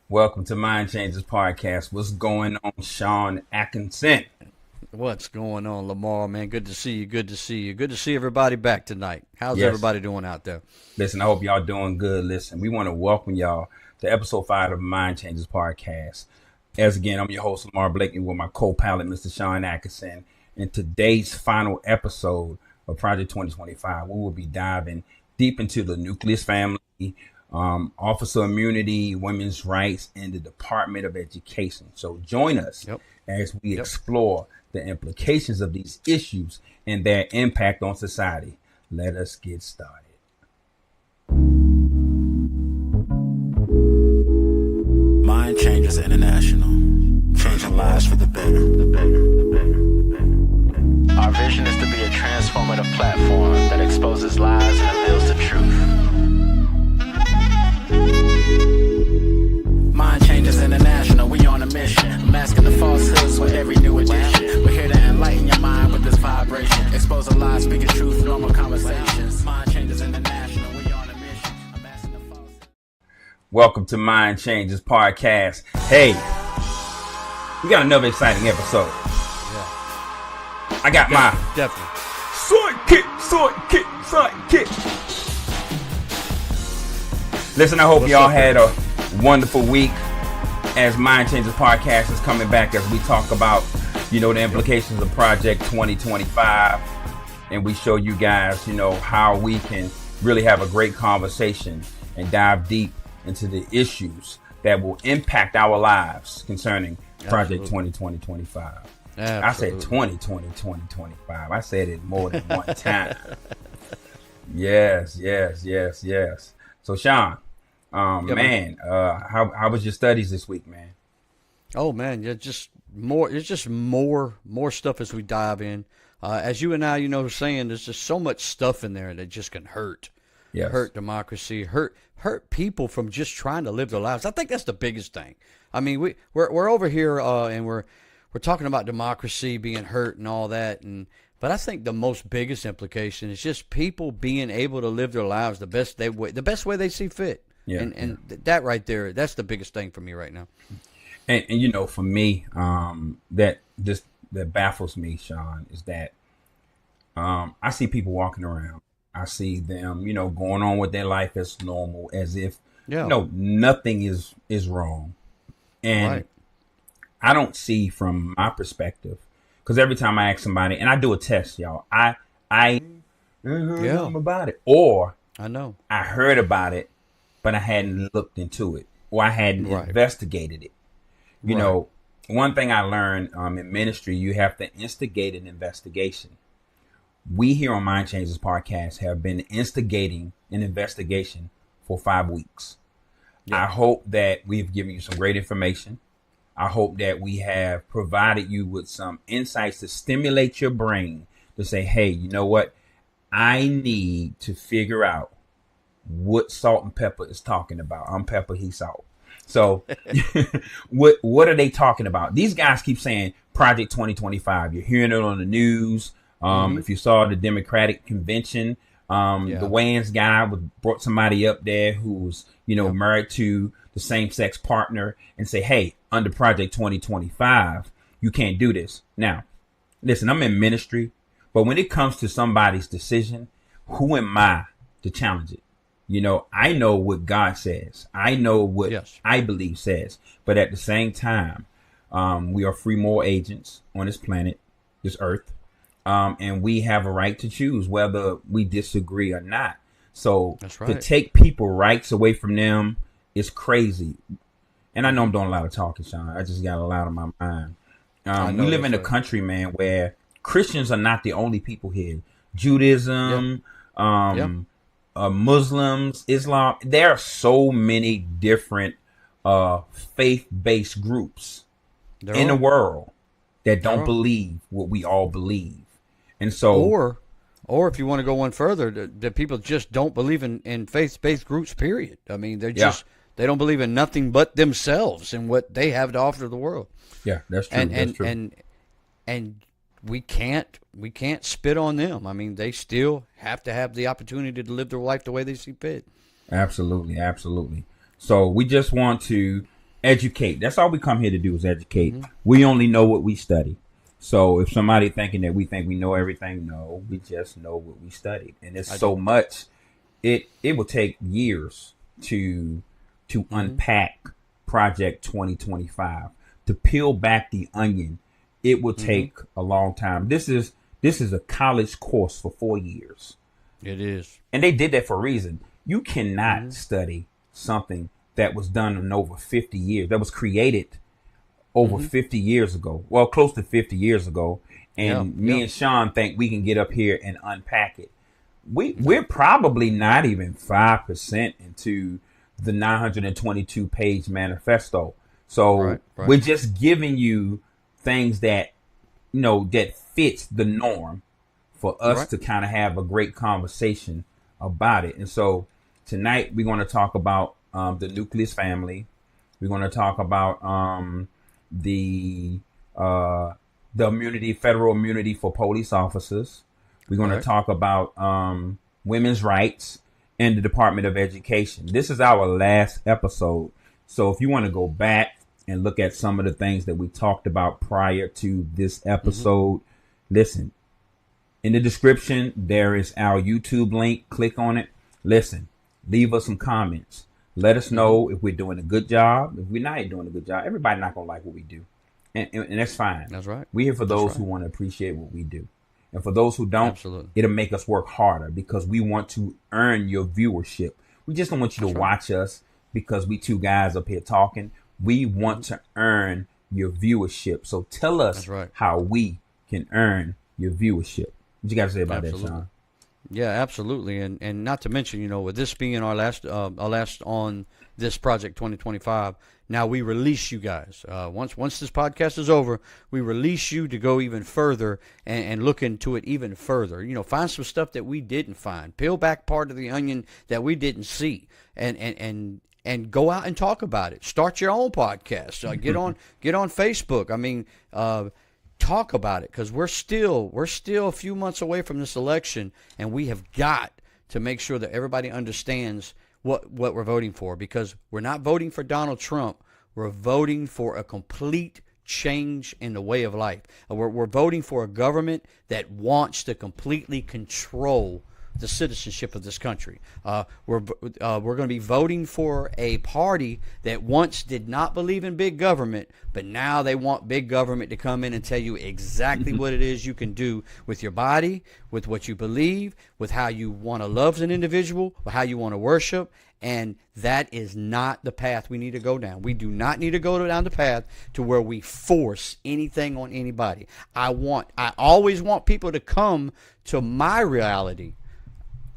Welcome to Mind Changers Podcast. What's going on, Sean Atkinson? What's going on, Lamar, man? Good to see you. Good to see you. Good to see everybody back tonight. How's Yes. everybody doing out there? Listen, I hope y'all doing good. Listen, we want to welcome y'all to episode 5 of Mind Changers Podcast. As again, I'm your host, Lamar Blakely, with my co-pilot, Mr. Sean Atkinson. In today's final episode of Project 2025, we will be diving deep into the nucleus family, officer immunity, women's rights, and the Department of Education. So join us Yep. as we explore the implications of these issues and their impact on society. Let us get started. Mind Changers International, changing lives for the better. Our vision is to be a transformative platform that exposes lies and reveals the truth. Mind Changers International, we on a mission, masking the falsehoods with every new edition. We're here to enlighten your mind with this vibration, expose the lies, speaking truth, normal conversations. Mind Changers International, we on a mission, masking the falsehoods. Welcome to Mind Changers Podcast. Hey, we got another exciting episode. Yeah. I got my Definitely. sidekick. Listen, I hope What's y'all up, had a wonderful week as Mind Changers Podcast is coming back as we talk about, the implications of Project 2025. And we show you guys, how we can really have a great conversation and dive deep into the issues that will impact our lives concerning Project Absolutely. 2025. I Absolutely. said 2025. I said it more than one time. Yes. So, Sean, man. how was your studies this week, man? Oh man, yeah, just more. It's just more stuff as we dive in. As you and I, were saying, there's just so much stuff in there that just can hurt. Yes. Hurt democracy, hurt people from just trying to live their lives. I think that's the biggest thing. I mean, we're over here and we're talking about democracy being hurt and all that, but I think the most biggest implication is just people being able to live their lives the best way they see fit. Yeah, and that right there, that's the biggest thing for me right now. And for me, that baffles me, Sean, is that I see people walking around. I see them, going on with their life as normal, as if nothing is wrong. And Right. I don't see from my perspective, because every time I ask somebody, and I do a test, y'all, I heard something about it, or I know. I heard about it, but I hadn't looked into it, or I hadn't Right. investigated it. One thing I learned in ministry, you have to instigate an investigation. We here on Mind Changers Podcast have been instigating an investigation for 5 weeks. Yeah. I hope that we've given you some great information. I hope that we have provided you with some insights to stimulate your brain to say, hey, you know what? I need to figure out what Salt and Pepper is talking about. I'm Pepper, he's Salt. So what are they talking about? These guys keep saying Project 2025. You're hearing it on the news. If you saw the Democratic convention, the Wayans guy brought somebody up there who was, married to the same-sex partner and say, hey, under Project 2025, you can't do this. Now, listen, I'm in ministry, but when it comes to somebody's decision, who am I to challenge it? I know what God says. I know what I believe says. But at the same time, we are free moral agents on this planet, this earth. And we have a right to choose whether we disagree or not. So That's to right. take people rights away from them is crazy. And I know I'm doing a lot of talking, Sean. I just got a lot on my mind. We live in a country, man, where Christians are not the only people here. Judaism, Muslims, Islam. There are so many different faith-based groups in the world that don't believe what we all believe. And so, or if you want to go one further, the people just don't believe in faith-based groups, period. I mean, they don't believe in nothing but themselves and what they have to offer to the world. Yeah, that's true. And that's true. and we can't spit on them. I mean, they still have to have the opportunity to live their life the way they see fit. Absolutely. So we just want to educate. That's all we come here to do is educate. We only know what we study. So if somebody thinking that we think we know everything, no, we just know what we studied. And it's so much, it will take years to unpack Project 2025, to peel back the onion. It will take a long time. This is a college course for 4 years. It is. And they did that for a reason. You cannot study something that was done in over 50 years, that was created over 50 years ago. Well, close to 50 years ago. And me and Sean think we can get up here and unpack it. We're probably not even 5% into the 922 page manifesto. So we're just giving you things that, that fits the norm for us to kind of have a great conversation about it. And so tonight we're going to talk about the nucleus family. We're going to talk about the immunity, federal immunity for police officers. We're going to talk about women's rights and the Department of Education. This is our last episode. So if you want to go back and look at some of the things that we talked about prior to this episode, listen, in the description, there is our YouTube link. Click on it. Listen, leave us some comments. Let us know if we're doing a good job. If we're not doing a good job, everybody's not going to like what we do. And that's fine. That's right. We're here for those who want to appreciate what we do. And for those who don't, it'll make us work harder because we want to earn your viewership. We just don't want you to watch us because we two guys up here talking. We want to earn your viewership. So tell us how we can earn your viewership. What you got to say about that, Sean? Yeah, absolutely. And not to mention, with this being our last on this Project 2025, now we release you guys. Once this podcast is over, we release you to go even further and look into it even further. Find some stuff that we didn't find. Peel back part of the onion that we didn't see, and go out and talk about it. Start your own podcast. Get on Facebook. I mean, talk about it because we're still a few months away from this election, and we have got to make sure that everybody understands what we're voting for, because we're not voting for Donald Trump. We're voting for a complete change in the way of life. We're voting for a government that wants to completely control the citizenship of this country. We're going to be voting for a party that once did not believe in big government, but now they want big government to come in and tell you exactly what it is you can do with your body, with what you believe, with how you want to love as an individual, or how you want to worship. And that is not the path we need to go down. We do not need to go down the path to where we force anything on anybody. I always want people to come to my reality,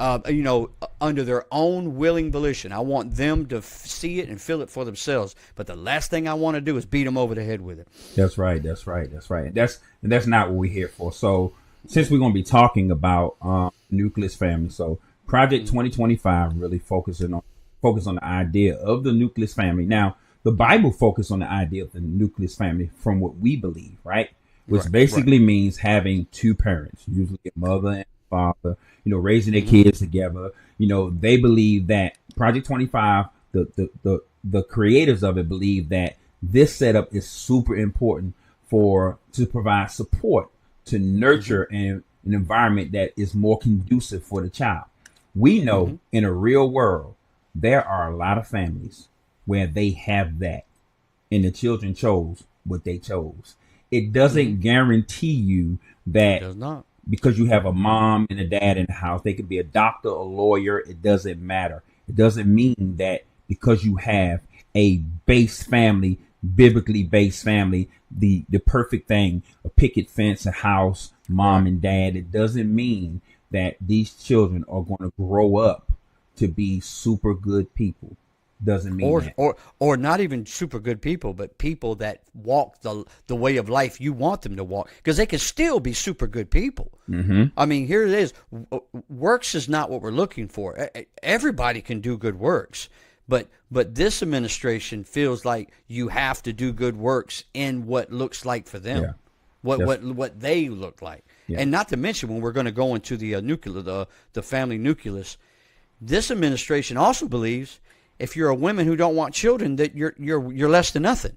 under their own willing volition. I want them to see it and feel it for themselves. But the last thing I want to do is beat them over the head with it. That's right. That's not what we're here for. So since we're going to be talking about nucleus family, so Project 2025 really focus on the idea of the nucleus family. Now, the Bible focused on the idea of the nucleus family from what we believe, right? Which basically means having two parents, usually a mother and father, raising their kids together. They believe that Project 25, the creators of it believe that this setup is super important to provide support, to nurture an environment that is more conducive for the child. We know in a real world, there are a lot of families where they have that and the children chose what they chose. It doesn't guarantee you that. It does not. Because you have a mom and a dad in the house, they could be a doctor, a lawyer. It doesn't matter. It doesn't mean that because you have a base family, biblically based family, the perfect thing, a picket fence, a house, mom and dad. It doesn't mean that these children are going to grow up to be super good people. Doesn't mean that. Or not even super good people, but people that walk the way of life you want them to walk, because they can still be super good people. I mean, here it is. Works is not what we're looking for. Everybody can do good works, but this administration feels like you have to do good works in what looks like for them, what they look like, and not to mention when we're going to go into the family nucleus. This administration also believes if you're a woman who don't want children, that you're less than nothing.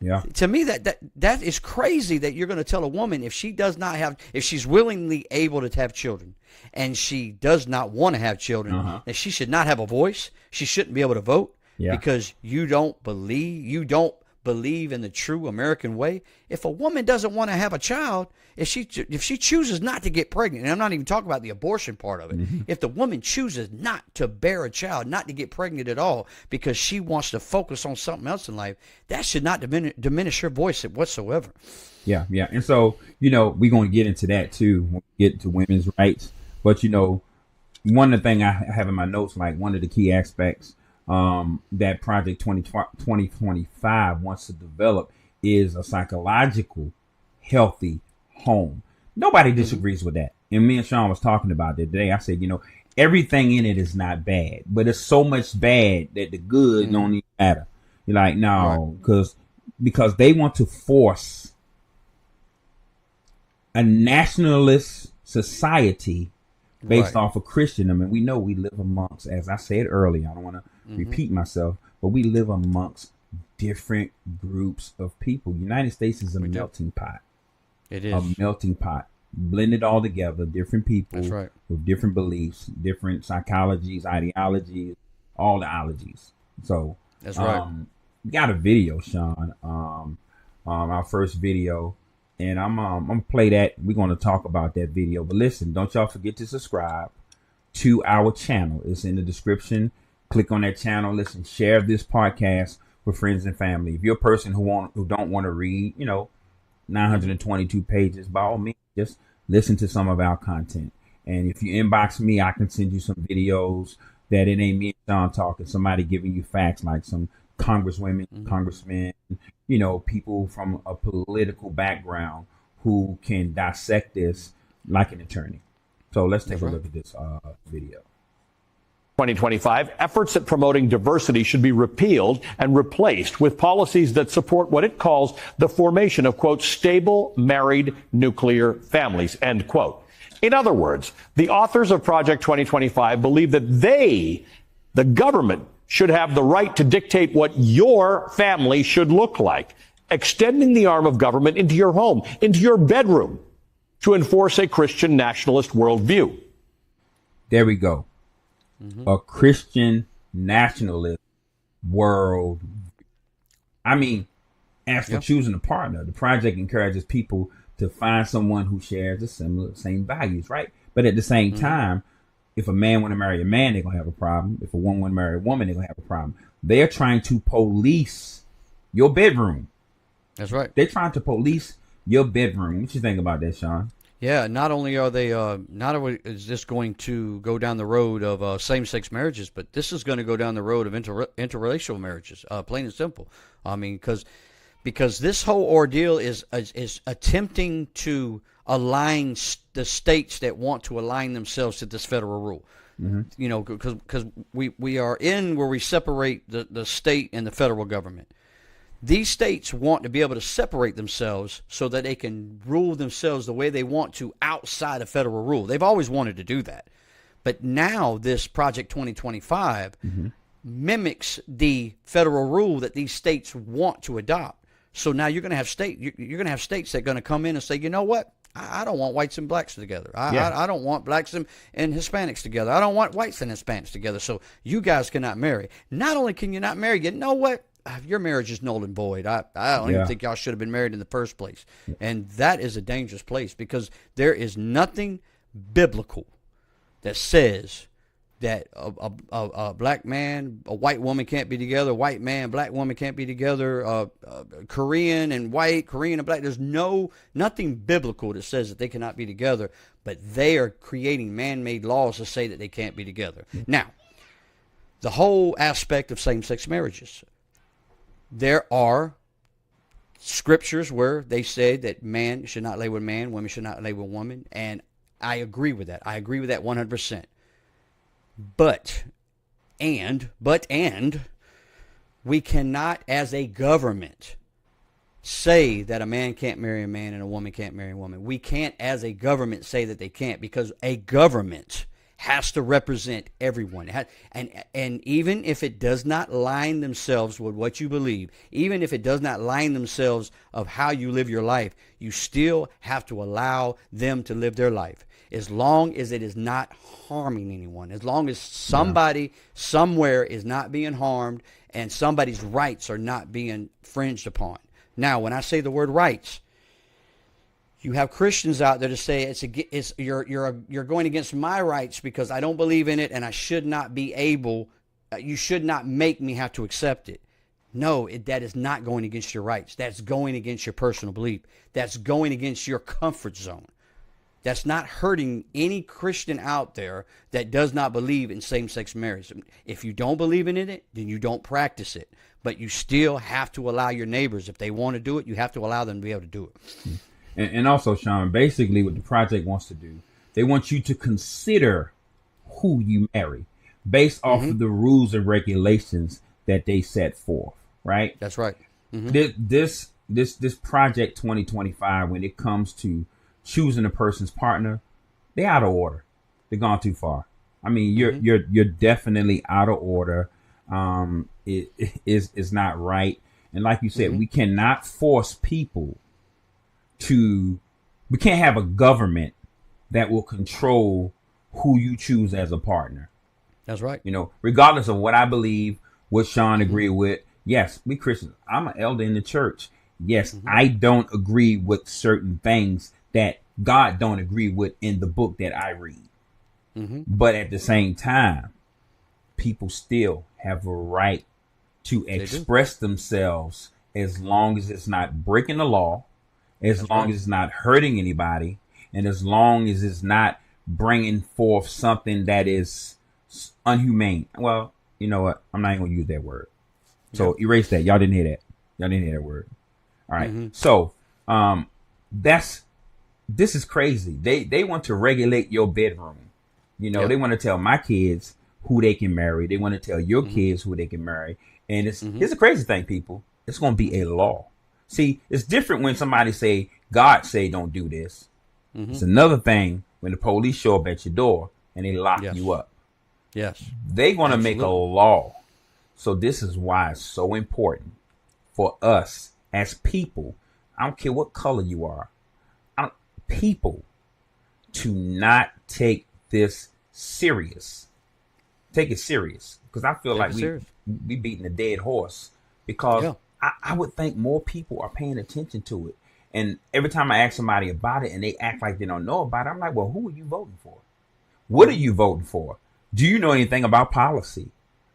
Yeah. To me, that is crazy that you're going to tell a woman if she's willingly able to have children and she does not want to have children, that she should not have a voice. She shouldn't be able to vote because you don't believe in the true American way. If a woman doesn't want to have a child, if she chooses not to get pregnant, and I'm not even talking about the abortion part of it, if the woman chooses not to bear a child, not to get pregnant at all, because she wants to focus on something else in life, that should not diminish her voice whatsoever. Yeah. And so, we're going to get into that too when we get to women's rights. But, one of the things I have in my notes, like one of the key aspects that Project 2025 wants to develop is a psychological, healthy home. Nobody disagrees with that. And me and Sean was talking about that today. I said, everything in it is not bad, but it's so much bad that the good don't even matter. You're like, no, because they want to force a nationalist society based off of Christendom. And we know we live amongst, as I said earlier, I don't want to repeat myself, but we live amongst different groups of people. United States is a melting pot. It is a melting pot, blended all together, different people with different beliefs, different psychologies, ideologies, all the ologies. So that's right. We got a video, Sean, our first video, and I'm gonna play that. We're gonna talk about that video. But listen, don't y'all forget to subscribe to our channel. It's in the description. Click on that channel. Listen, share this podcast with friends and family. If you're a person who don't want to read, 922 pages, by all means, just listen to some of our content. And if you inbox me, I can send you some videos that it ain't me and Sean talking, somebody giving you facts, like some congresswomen, congressmen, people from a political background who can dissect this like an attorney. So let's take a look at this video. 2025, efforts at promoting diversity should be repealed and replaced with policies that support what it calls the formation of, quote, stable married nuclear families, end quote. In other words, the authors of Project 2025 believe that the government, should have the right to dictate what your family should look like, extending the arm of government into your home, into your bedroom, to enforce a Christian nationalist worldview. There we go. A Christian nationalist world. I mean, as for choosing a partner, the project encourages people to find someone who shares the same values, right? But at the same time, if a man want to marry a man, they're going to have a problem. If a woman want to marry a woman, they're going to have a problem. They're trying to police your bedroom. That's right. They're trying to police your bedroom. What you think about that, Sean? Yeah, not only is this going to go down the road of same-sex marriages, but this is going to go down the road of interracial marriages, plain and simple. I mean, because this whole ordeal is attempting to align the states that want to align themselves to this federal rule. Because we are in where we separate the state and the federal government. These states want to be able to separate themselves so that they can rule themselves the way they want to outside of federal rule. They've always wanted to do that. But now this Project 2025 mimics the federal rule that these states want to adopt. So now you're going to have states that are going to come in and say, you know what? I don't want whites and blacks together. I don't want blacks and Hispanics together. I don't want whites and Hispanics together. So you guys cannot marry. Not only can you not marry, you know what? Your marriage is null and void. I don't even think y'all should have been married in the first place. And that is a dangerous place because there is nothing biblical that says that a black man, a white woman can't be together, a white man, black woman can't be together, Korean and white, Korean and black. There's nothing biblical that says that they cannot be together, but they are creating man-made laws to say that they can't be together. Now, the whole aspect of same-sex marriages. There are scriptures where they say that man should not lay with man, women should not lay with woman, and I agree with that. I agree with that 100%. But we cannot, as a government, say that a man can't marry a man and a woman can't marry a woman. We can't, as a government, say that they can't because a government has to represent everyone. And even if it does not line themselves with what you believe, even if it does not line themselves of how you live your life, you still have to allow them to live their life, as long as it is not harming anyone, as long as somebody somewhere is not being harmed and somebody's rights are not being infringed upon. Now, when I say the word rights, you have Christians out there to say you're going against my rights because I don't believe in it and I should not be able. You should not make me have to accept it. No, that is not going against your rights. That's going against your personal belief. That's going against your comfort zone. That's not hurting any Christian out there that does not believe in same-sex marriage. If you don't believe in it, then you don't practice it. But you still have to allow your neighbors, if they want to do it, you have to allow them to be able to do it. And also, Sean, basically what the project wants to do, they want you to consider who you marry based off of the rules and regulations that they set forth, right? That's right. This project 2025, when it comes to choosing a person's partner, they're out of order. They're gone too far. I mean, you're definitely out of order. It is not right. And like you said, we cannot force people we can't have a government that will control who you choose as a partner. That's right. You know, regardless of what I believe, what Sean agreed with. Yes, we Christians. I'm an elder in the church. Yes, I don't agree with certain things that God don't agree with in the book that I read. But at the same time, people still have a right to express themselves as long as it's not breaking the law, as long as it's not hurting anybody, and as long as it's not bringing forth something that is unhumane. Well, you know what? I'm not even going to use that word. So erase that. Y'all didn't hear that. Y'all didn't hear that word. All right. So this is crazy. They want to regulate your bedroom. You know, they want to tell my kids who they can marry. They want to tell your kids who they can marry. And it's a crazy thing, people. It's going to be a law. See, it's different when somebody say, God say don't do this. It's another thing when the police show up at your door and they lock you up. Yes. They're going to make a law. So this is why it's so important for us as people, I don't care what color you are, people to not take this serious. Take it serious. Because I feel like we beating a dead horse because I would think more people are paying attention to it. And every time I ask somebody about it and they act like they don't know about it, I'm like, well, who are you voting for? What are you voting for? Do you know anything about policy?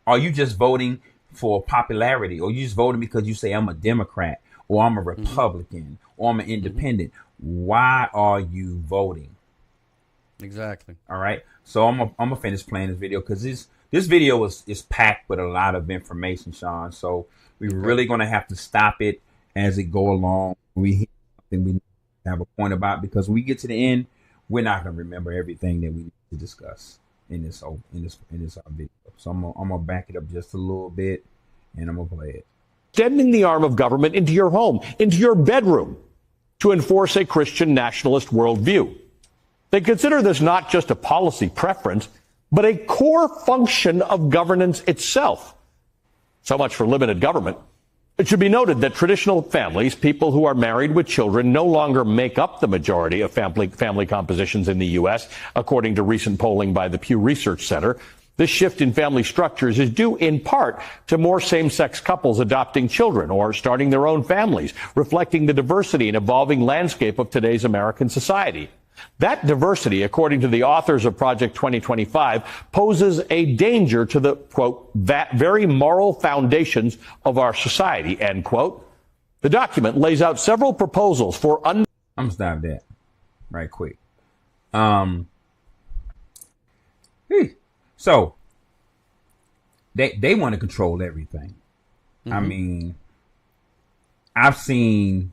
Are you just voting for popularity? Or you just voting because you say I'm a Democrat or I'm a Republican or I'm an independent? Why are you voting? Exactly. All right. So I'm gonna finish playing this video because this video is packed with a lot of information, Sean. So we're really gonna have to stop it as it go along. We hear something we have a point about because when we get to the end, we're not gonna remember everything that we need to discuss in this video. So I'm gonna back it up just a little bit and I'm gonna play it. Extending the arm of government into your home, into your bedroom, to enforce a Christian nationalist worldview. They consider this not just a policy preference, but a core function of governance itself. So much for limited government. It should be noted that traditional families, people who are married with children, no longer make up the majority of family compositions in the U.S., according to recent polling by the Pew Research Center. This shift in family structures is due in part to more same-sex couples adopting children or starting their own families, reflecting the diversity and evolving landscape of today's American society. That diversity, according to the authors of Project 2025, poses a danger to the, quote, very moral foundations of our society, end quote. The document lays out several proposals for I'm going to stop that right quick. So they want to control everything. I mean, I've seen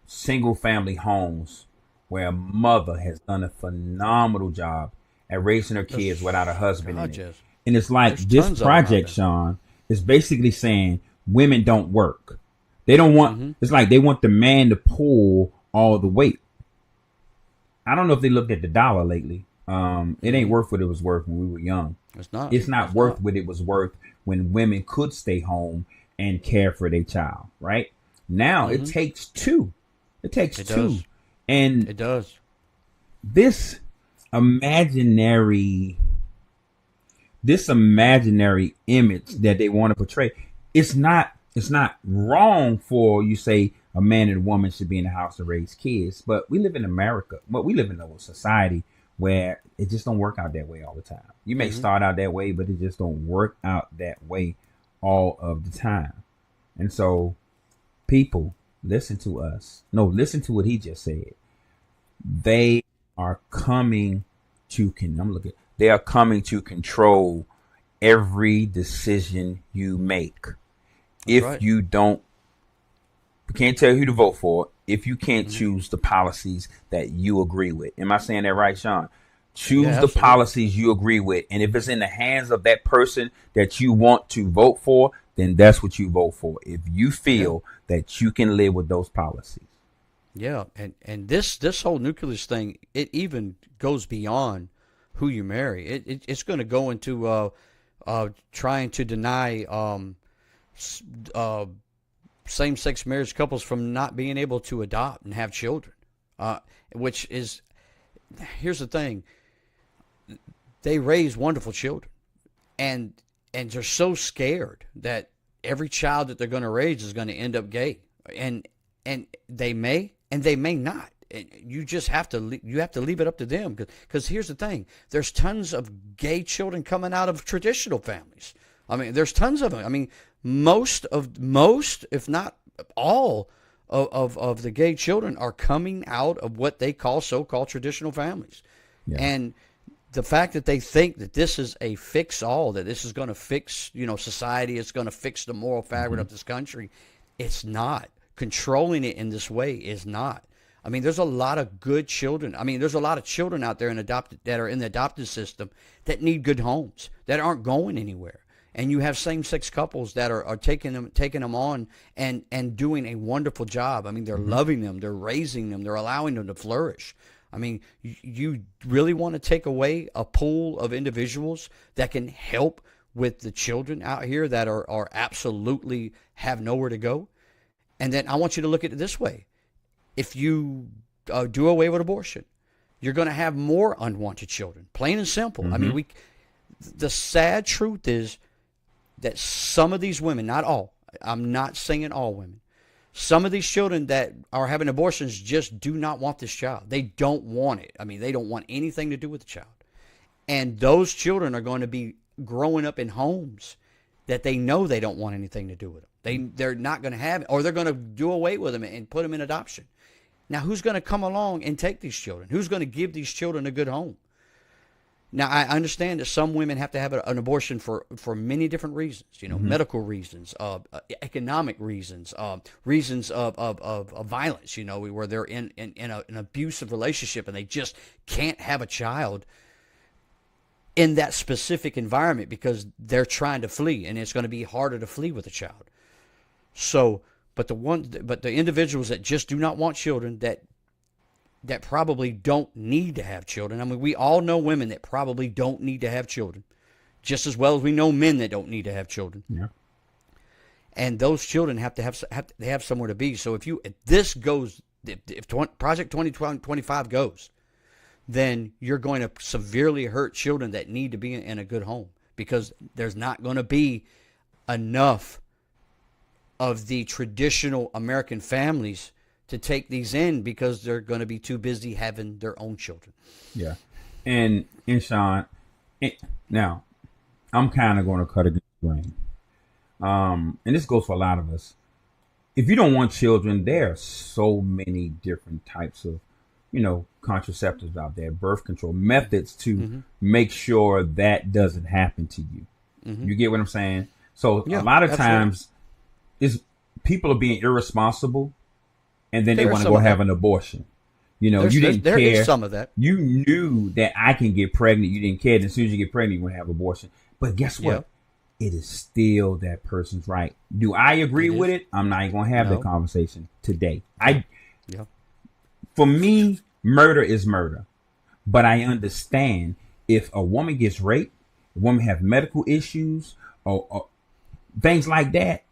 single family homes where a mother has done a phenomenal job at raising her kids without a husband in it. And it's like this project, Sean, is basically saying women don't work. They don't want, it's like they want the man to pull all the weight. I don't know if they looked at the dollar lately, It ain't worth what it was worth when we were young. It's not. It's not worth what it was worth when women could stay home and care for their child. Right now, it takes two. It takes two, does. and It does. this imaginary image that they want to portray, it's not wrong for you say a man and a woman should be in the house to raise kids, but we live in America. But we live in a society where it just don't work out that way all the time. You may start out that way, but it just don't work out that way all of the time. And so people, listen to us. No, listen to what he just said. They are coming to they are coming to control every decision you make. If you don't, we can't tell you who to vote for if you can't choose the policies that you agree with. Am I saying that right, Sean? Choose the policies you agree with. And if it's in the hands of that person that you want to vote for, then that's what you vote for. If you feel that you can live with those policies. Yeah, and this whole nucleus thing, it even goes beyond who you marry. It's going to go into trying to deny same-sex marriage couples from not being able to adopt and have children. Which is, here's the thing, they raise wonderful children, and they're so scared that every child that they're going to raise is going to end up gay, and they may. And they may not. You just have to leave it up to them, because here's the thing: there's tons of gay children coming out of traditional families. I mean, there's tons of them. I mean, most, if not all, of the gay children are coming out of what they call so-called traditional families, and the fact that they think that this is a fix-all, that this is going to fix society, it's going to fix the moral fabric of this country, it's not. Controlling it in this way is not. I mean, there's a lot of good children. I mean, there's a lot of children out there that are in the adopted system that need good homes, that aren't going anywhere. And you have same-sex couples that are taking them on and doing a wonderful job. I mean, they're loving them, they're raising them, they're allowing them to flourish. I mean, you really want to take away a pool of individuals that can help with the children out here that are absolutely have nowhere to go? And then I want you to look at it this way. If you do away with abortion, you're going to have more unwanted children, plain and simple. I mean, the sad truth is that some of these women, not all, I'm not saying all women, some of these children that are having abortions just do not want this child. They don't want it. I mean, they don't want anything to do with the child. And those children are going to be growing up in homes that they know they don't want anything to do with them. They're not going to have it, or they're going to do away with them and put them in adoption. Now, who's going to come along and take these children? Who's going to give these children a good home? Now, I understand that some women have to have an abortion for many different reasons, medical reasons, economic reasons, reasons of violence, where they're in an abusive relationship and they just can't have a child in that specific environment because they're trying to flee, and it's going to be harder to flee with a child. So, but the individuals that just do not want children, that probably don't need to have children. I mean, we all know women that probably don't need to have children, just as well as we know men that don't need to have children. Yeah. And those children have to have somewhere to be. So if this goes, if Project 2025 goes, then you're going to severely hurt children that need to be in a good home, because there's not going to be enough of the traditional American families to take these in, because they're going to be too busy having their own children. Yeah. And Sean, now I'm kind of going to cut against the grain. And this goes for a lot of us. If you don't want children, there are so many different types of, contraceptives out there, birth control methods to make sure that doesn't happen to you. You get what I'm saying? So a lot of times people are being irresponsible, and then they want to go have an abortion. You didn't care. There is some of that. You knew that I can get pregnant. You didn't care. And as soon as you get pregnant, you want to have abortion. But guess what? It is still that person's right. Do I agree with it? I'm not even going to have that conversation today. For me, murder is murder. But I understand if a woman gets raped, a woman have medical issues or things like that.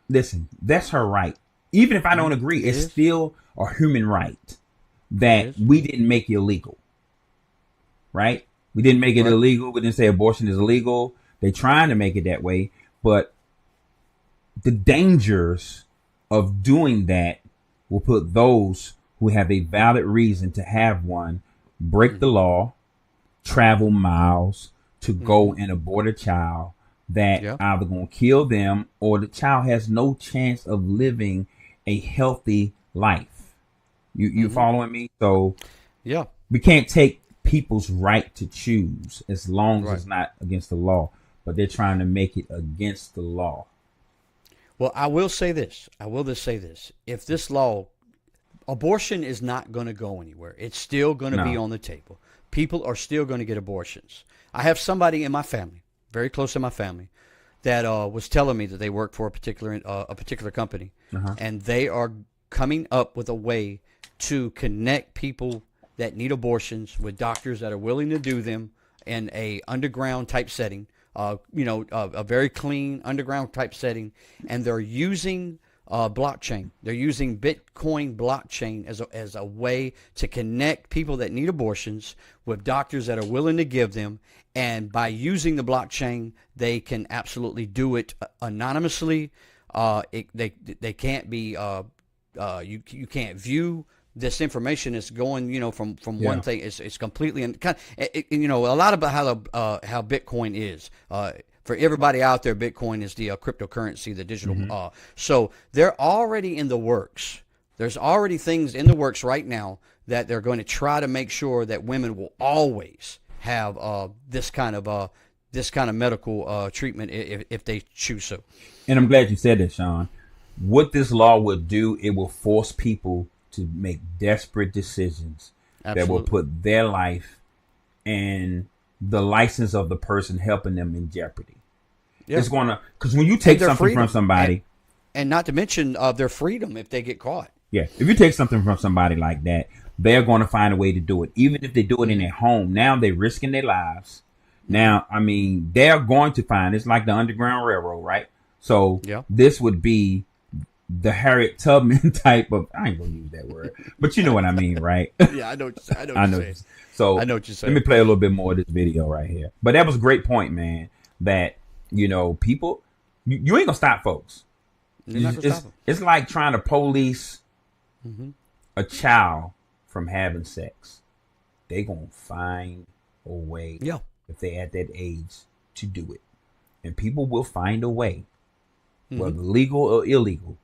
Listen, that's her right. Even if I don't agree, it's still a human right that we didn't make illegal. Right? We didn't make it illegal. We didn't say abortion is illegal. They're trying to make it that way. But the dangers of doing that will put those who have a valid reason to have one break the law, travel miles to go and abort a child that either going to kill them or the child has no chance of living a healthy life. You following me? So we can't take people's right to choose as long as it's not against the law, but they're trying to make it against the law. Well, I will say this. If this law, abortion is not going to go anywhere. It's still going to be on the table. People are still going to get abortions. I have somebody in my family, very close to my family, that was telling me that they work for a particular company, and they are coming up with a way to connect people that need abortions with doctors that are willing to do them in a underground type setting. A very clean underground type setting, and they're using blockchain. They're using Bitcoin blockchain as a way to connect people that need abortions with doctors that are willing to give them. And by using the blockchain, they can absolutely do it anonymously. They can't be you can't view this information is going, from one thing. It's completely a lot about how Bitcoin is. For everybody out there, Bitcoin is the cryptocurrency, the digital. So they're already in the works. There's already things in the works right now that they're going to try to make sure that women will always have this kind of medical treatment if they choose so. And I'm glad you said that, Sean. What this law would do, it will force people to make desperate decisions that will put their life and the license of the person helping them in jeopardy. It's going to, because when you take something from somebody, and not to mention their freedom if they get caught. Yeah, if you take something from somebody like that, they're going to find a way to do it. Even if they do it in their home, now they're risking their lives. Now, I mean, they're going to find, it's like the Underground Railroad, right? So this would be the Harriet Tubman type of, I ain't gonna use that word, but you know what I mean, right? Yeah, I know what you're saying. So I know what you're saying. Let me play a little bit more of this video right here. But that was a great point, man, that, people, you ain't gonna stop folks. It's like trying to police a child from having sex. They gonna find a way if they at that age to do it. And people will find a way, whether legal or illegal,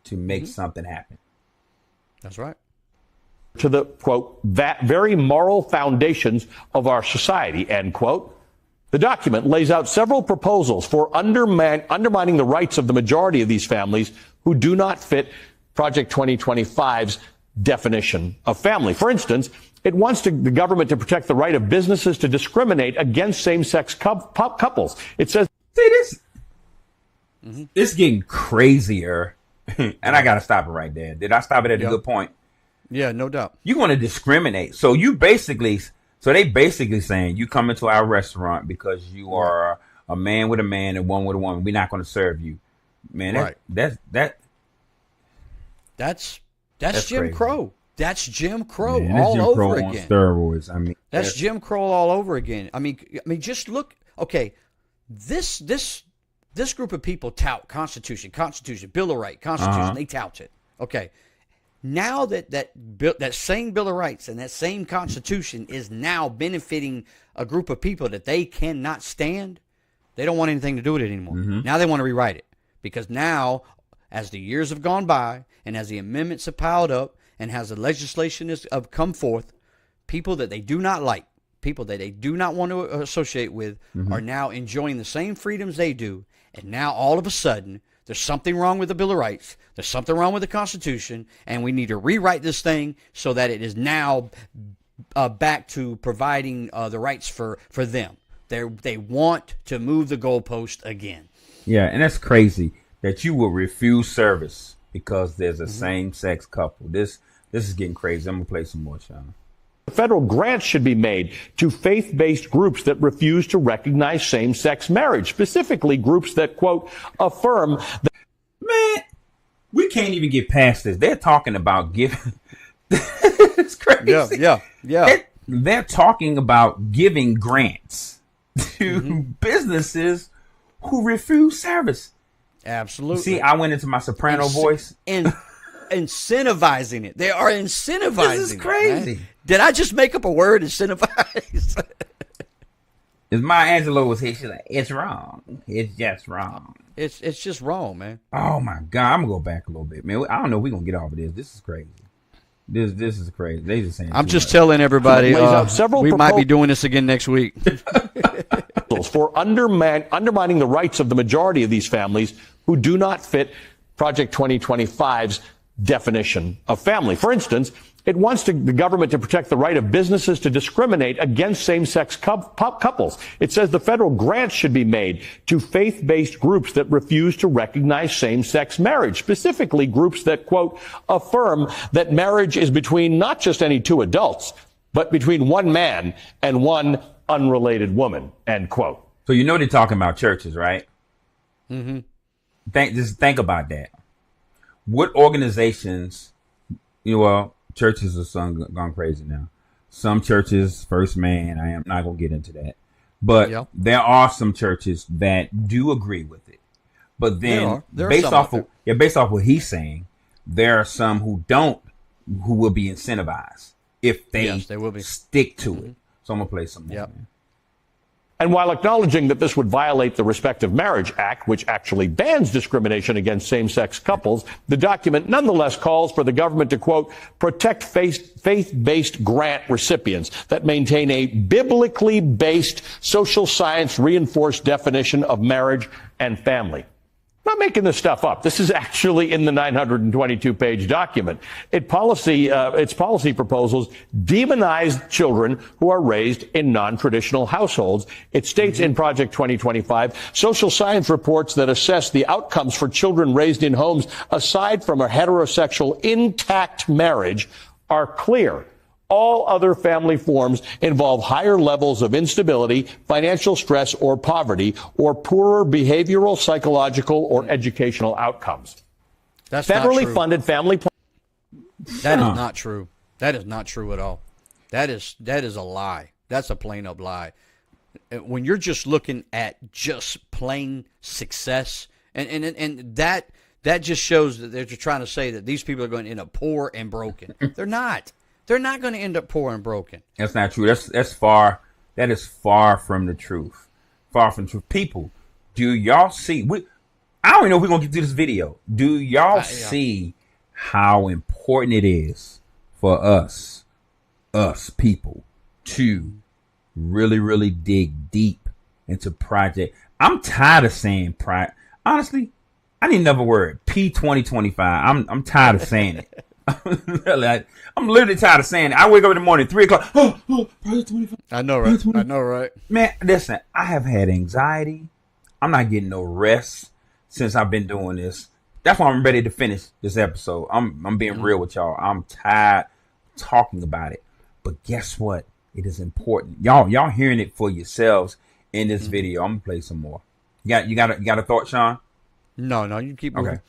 to make something happen. That's right. To the, quote, that very moral foundations of our society, end quote. The document lays out several proposals for undermining the rights of the majority of these families who do not fit Project 2025's definition of family. For instance, it wants the government to protect the right of businesses to discriminate against same-sex couples. It says, see this? It's getting crazier. And I got to stop it right there. Did I stop it at a good point? Yeah, no doubt. You want to discriminate. So they basically saying you come into our restaurant because you are a man with a man and one with a woman. We're not going to serve you. Man, that's Jim crazy. Crow. That's Jim Crow Jim over Crow again. On steroids. I mean, that's Jim Crow all over again. I mean, just look. Okay, this group of people tout Constitution, Bill of Rights, Constitution. They tout it. Okay, now that same Bill of Rights and that same Constitution is now benefiting a group of people that they cannot stand. They don't want anything to do with it anymore. Now they want to rewrite it because now, as the years have gone by and as the amendments have piled up and as the legislation has come forth, people that they do not like, people that they do not want to associate with, are now enjoying the same freedoms they do. And now all of a sudden, there's something wrong with the Bill of Rights. There's something wrong with the Constitution. And we need to rewrite this thing so that it is now back to providing the rights for them. They want to move the goalpost again. Yeah, and that's crazy that you will refuse service because there's a same-sex couple. This is getting crazy. I'm going to play some more, Sean. Federal grants should be made to faith-based groups that refuse to recognize same-sex marriage, specifically groups that, quote, affirm that. Man, we can't even get past this. They're talking about giving. It's crazy. Yeah. They're talking about giving grants to businesses who refuse service. Absolutely. See, I went into my soprano voice. And incentivizing it. They are incentivizing it. This is crazy. Man. Did I just make up a word, incentivize? As Maya Angelou was here, she's like, it's wrong. It's just wrong. It's just wrong, man. Oh, my God. I'm going to go back a little bit, man. I don't know if we're going to get off of this. This is crazy. This is crazy. They just saying I'm just telling everybody we might be doing this again next week. For undermining the rights of the majority of these families who do not fit Project 2025's definition of family. For instance, it wants the government to protect the right of businesses to discriminate against same-sex couples. It says the federal grants should be made to faith-based groups that refuse to recognize same-sex marriage, specifically groups that, quote, affirm that marriage is between not just any two adults, but between one man and one unrelated woman, end quote. So you know they're talking about churches, right? Mm-hmm. Just think about that. What organizations, churches are gone crazy now. Some churches, First Man, I am not going to get into that. But there are some churches that do agree with it. But then based off what he's saying, there are some who don't, who will be incentivized if they will be. stick to it. So I'm going to play some more. Yep. Man. And while acknowledging that this would violate the Respective Marriage Act, which actually bans discrimination against same-sex couples, the document nonetheless calls for the government to, quote, protect faith-based grant recipients that maintain a biblically based, social science reinforced definition of marriage and family. Not making this stuff up. This is actually in the 922-page document. Its policy proposals demonize children who are raised in non-traditional households. It states in Project 2025, social science reports that assess the outcomes for children raised in homes aside from a heterosexual intact marriage are clear. All other family forms involve higher levels of instability, financial stress, or poverty, or poorer behavioral, psychological, or educational outcomes. That's federally funded family That is not true. That is not true at all. That is a lie. That's a plain up lie. When you're just looking at just plain success, and that just shows that they're just trying to say that these people are going to end up poor and broken. They're not. They're not going to end up poor and broken. That's not true. That's far. That is far from the truth. Far from the truth. People, do y'all see? I don't even know if we're going to get to this video. Do y'all see how important it is for us people, to really, really dig deep into Project? I'm tired of saying honestly, I need another word. P2025. I'm tired of saying it. I'm literally tired of saying it. I wake up in the morning, 3 o'clock. Project 25. I know, right? I know, right? Man, listen, I have had anxiety. I'm not getting no rest since I've been doing this. That's why I'm ready to finish this episode. I'm being real with y'all. I'm tired talking about it. But guess what? It is important. Y'all hearing it for yourselves in this video. I'm gonna play some more. You got a thought, Sean? No, you keep moving. Okay.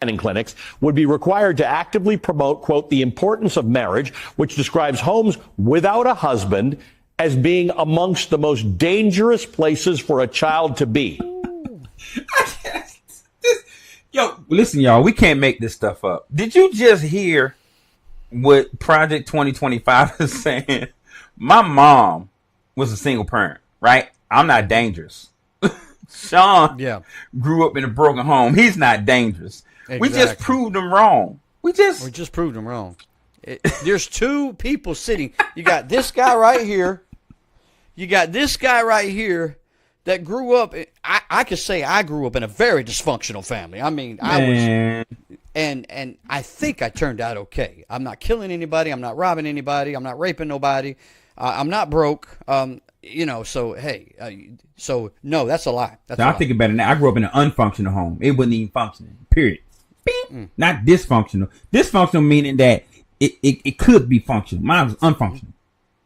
In clinics would be required to actively promote, quote, the importance of marriage, which describes homes without a husband as being amongst the most dangerous places for a child to be. Yo, listen, y'all, we can't make this stuff up. Did you just hear what Project 2025 is saying? My mom was a single parent, right? I'm not dangerous. Sean grew up in a broken home. He's not dangerous. Exactly. We just proved them wrong. We just proved them wrong. There's two people sitting. You got this guy right here. You got this guy right here that grew up. I could say I grew up in a very dysfunctional family. I mean, I was, and I think I turned out okay. I'm not killing anybody. I'm not robbing anybody. I'm not raping nobody. I'm not broke. So hey, so no, that's a lie. I think about it now. I grew up in an unfunctional home. It wasn't even functioning. Period. Not dysfunctional. Dysfunctional meaning that it could be functional. Mine was unfunctional.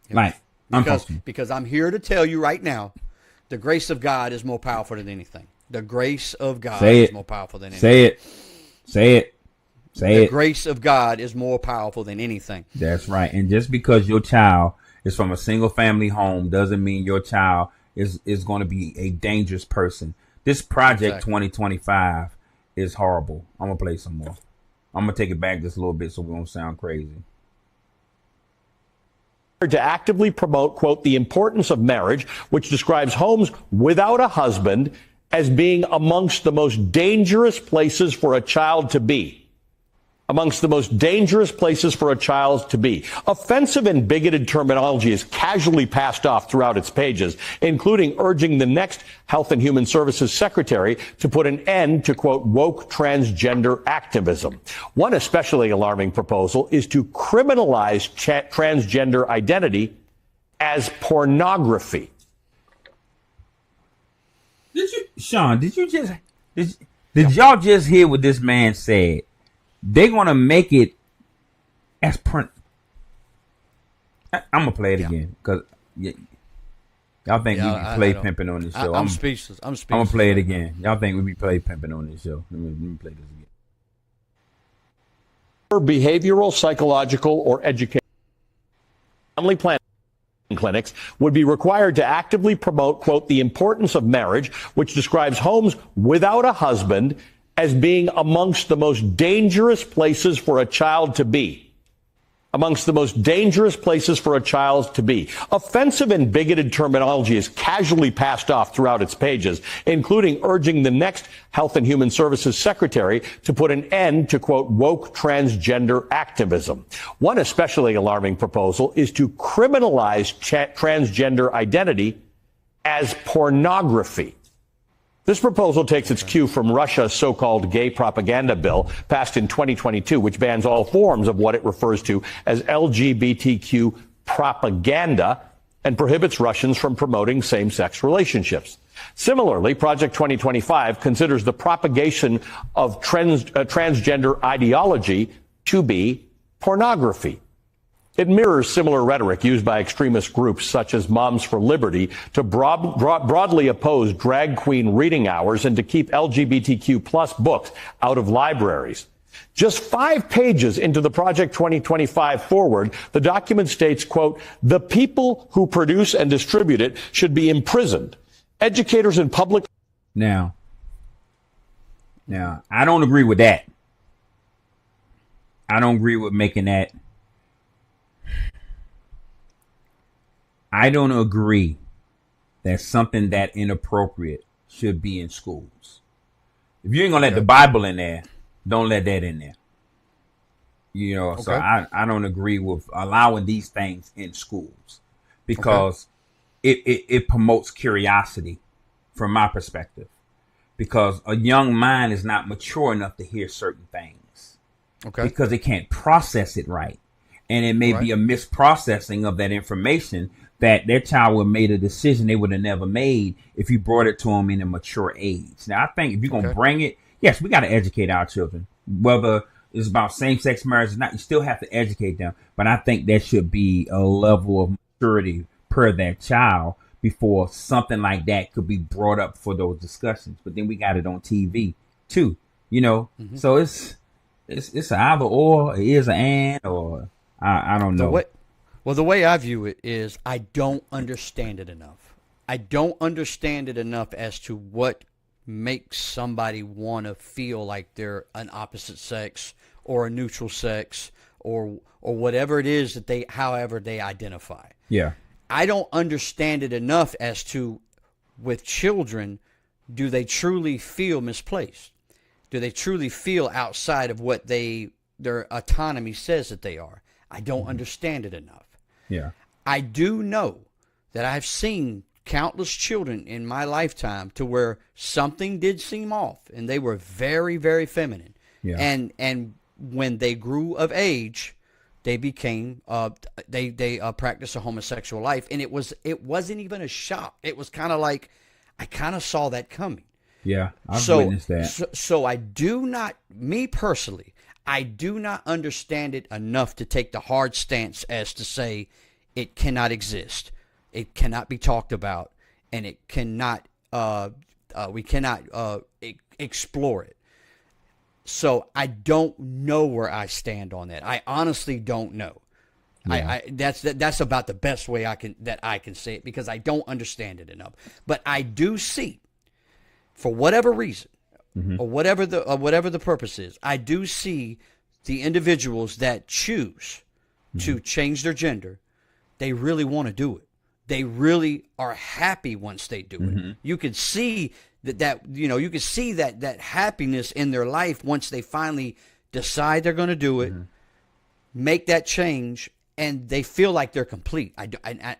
Like, unfunctional. Because I'm here to tell you right now, the grace of God is more powerful than anything. The grace of God is more powerful than anything. Say it. Say it. Say it. The grace of God is more powerful than anything. That's right. And just because your child is from a single family home doesn't mean your child is going to be a dangerous person. This Project 2025 is horrible. I'm going to play some more. I'm going to take it back just a little bit so we don't sound crazy. To actively promote, quote, the importance of marriage, which describes homes without a husband as being amongst the most dangerous places for a child to be. Amongst the most dangerous places for a child to be. Offensive and bigoted terminology is casually passed off throughout its pages, including urging the next Health and Human Services Secretary to put an end to, quote, woke transgender activism. One especially alarming proposal is to criminalize transgender identity as pornography. Sean, did y'all just hear what this man said? They're going to make it as I'm going to play it again because y'all think we be play pimping on this show. I'm speechless. I'm going to play it again. Y'all think we be play pimping on this show. Let me play this again. Behavioral, psychological, or educational family planning clinics would be required to actively promote, quote, the importance of marriage, which describes homes without a husband as being amongst the most dangerous places for a child to be. Amongst the most dangerous places for a child to be. Offensive and bigoted terminology is casually passed off throughout its pages, including urging the next Health and Human Services Secretary to put an end to, quote, woke transgender activism. One especially alarming proposal is to criminalize transgender identity as pornography. This proposal takes its cue from Russia's so-called gay propaganda bill passed in 2022, which bans all forms of what it refers to as LGBTQ propaganda and prohibits Russians from promoting same-sex relationships. Similarly, Project 2025 considers the propagation of transgender ideology to be pornography. It mirrors similar rhetoric used by extremist groups such as Moms for Liberty to broadly oppose drag queen reading hours and to keep LGBTQ plus books out of libraries. Just 5 pages into the Project 2025 forward, the document states, quote, the people who produce and distribute it should be imprisoned. Educators and public... Now, I don't agree with that. I don't agree with making that. I don't agree that something that inappropriate should be in schools. If you ain't gonna let the Bible in there, don't let that in there. You know, okay. So I don't agree with allowing these things in schools because it promotes curiosity from my perspective. Because a young mind is not mature enough to hear certain things. Okay. Because it can't process it right. And it may be a misprocessing of that information that their child would have made a decision they would have never made if you brought it to them in a mature age. Now, I think if you're going to bring it, yes, we got to educate our children. Whether it's about same-sex marriage or not, you still have to educate them. But I think there should be a level of maturity per that child before something like that could be brought up for those discussions. But then we got it on TV too, you know. So it's either or, it is an and, or I don't know. Well, the way I view it is I don't understand it enough. I don't understand it enough as to what makes somebody want to feel like they're an opposite sex or a neutral sex or whatever it is that however they identify. Yeah. I don't understand it enough as to, with children, do they truly feel misplaced? Do they truly feel outside of what their autonomy says that they are? I don't understand it enough. Yeah. I do know that I've seen countless children in my lifetime to where something did seem off and they were very, very feminine. Yeah. And when they grew of age, they became they practiced a homosexual life, and it wasn't even a shock. It was kind of like I kind of saw that coming. Yeah, I've witnessed that. So I do not, me personally, I do not understand it enough to take the hard stance as to say it cannot exist. It cannot be talked about, and it cannot. We cannot explore it. So I don't know where I stand on that. I honestly don't know. Yeah. That's about the best way I can say it, because I don't understand it enough. But I do see, for whatever reason, or whatever the purpose is, I do see the individuals that choose to change their gender. They really want to do it. They really are happy once they do it. You can see you can see that happiness in their life once they finally decide they're going to do it, make that change, and they feel like they're complete. And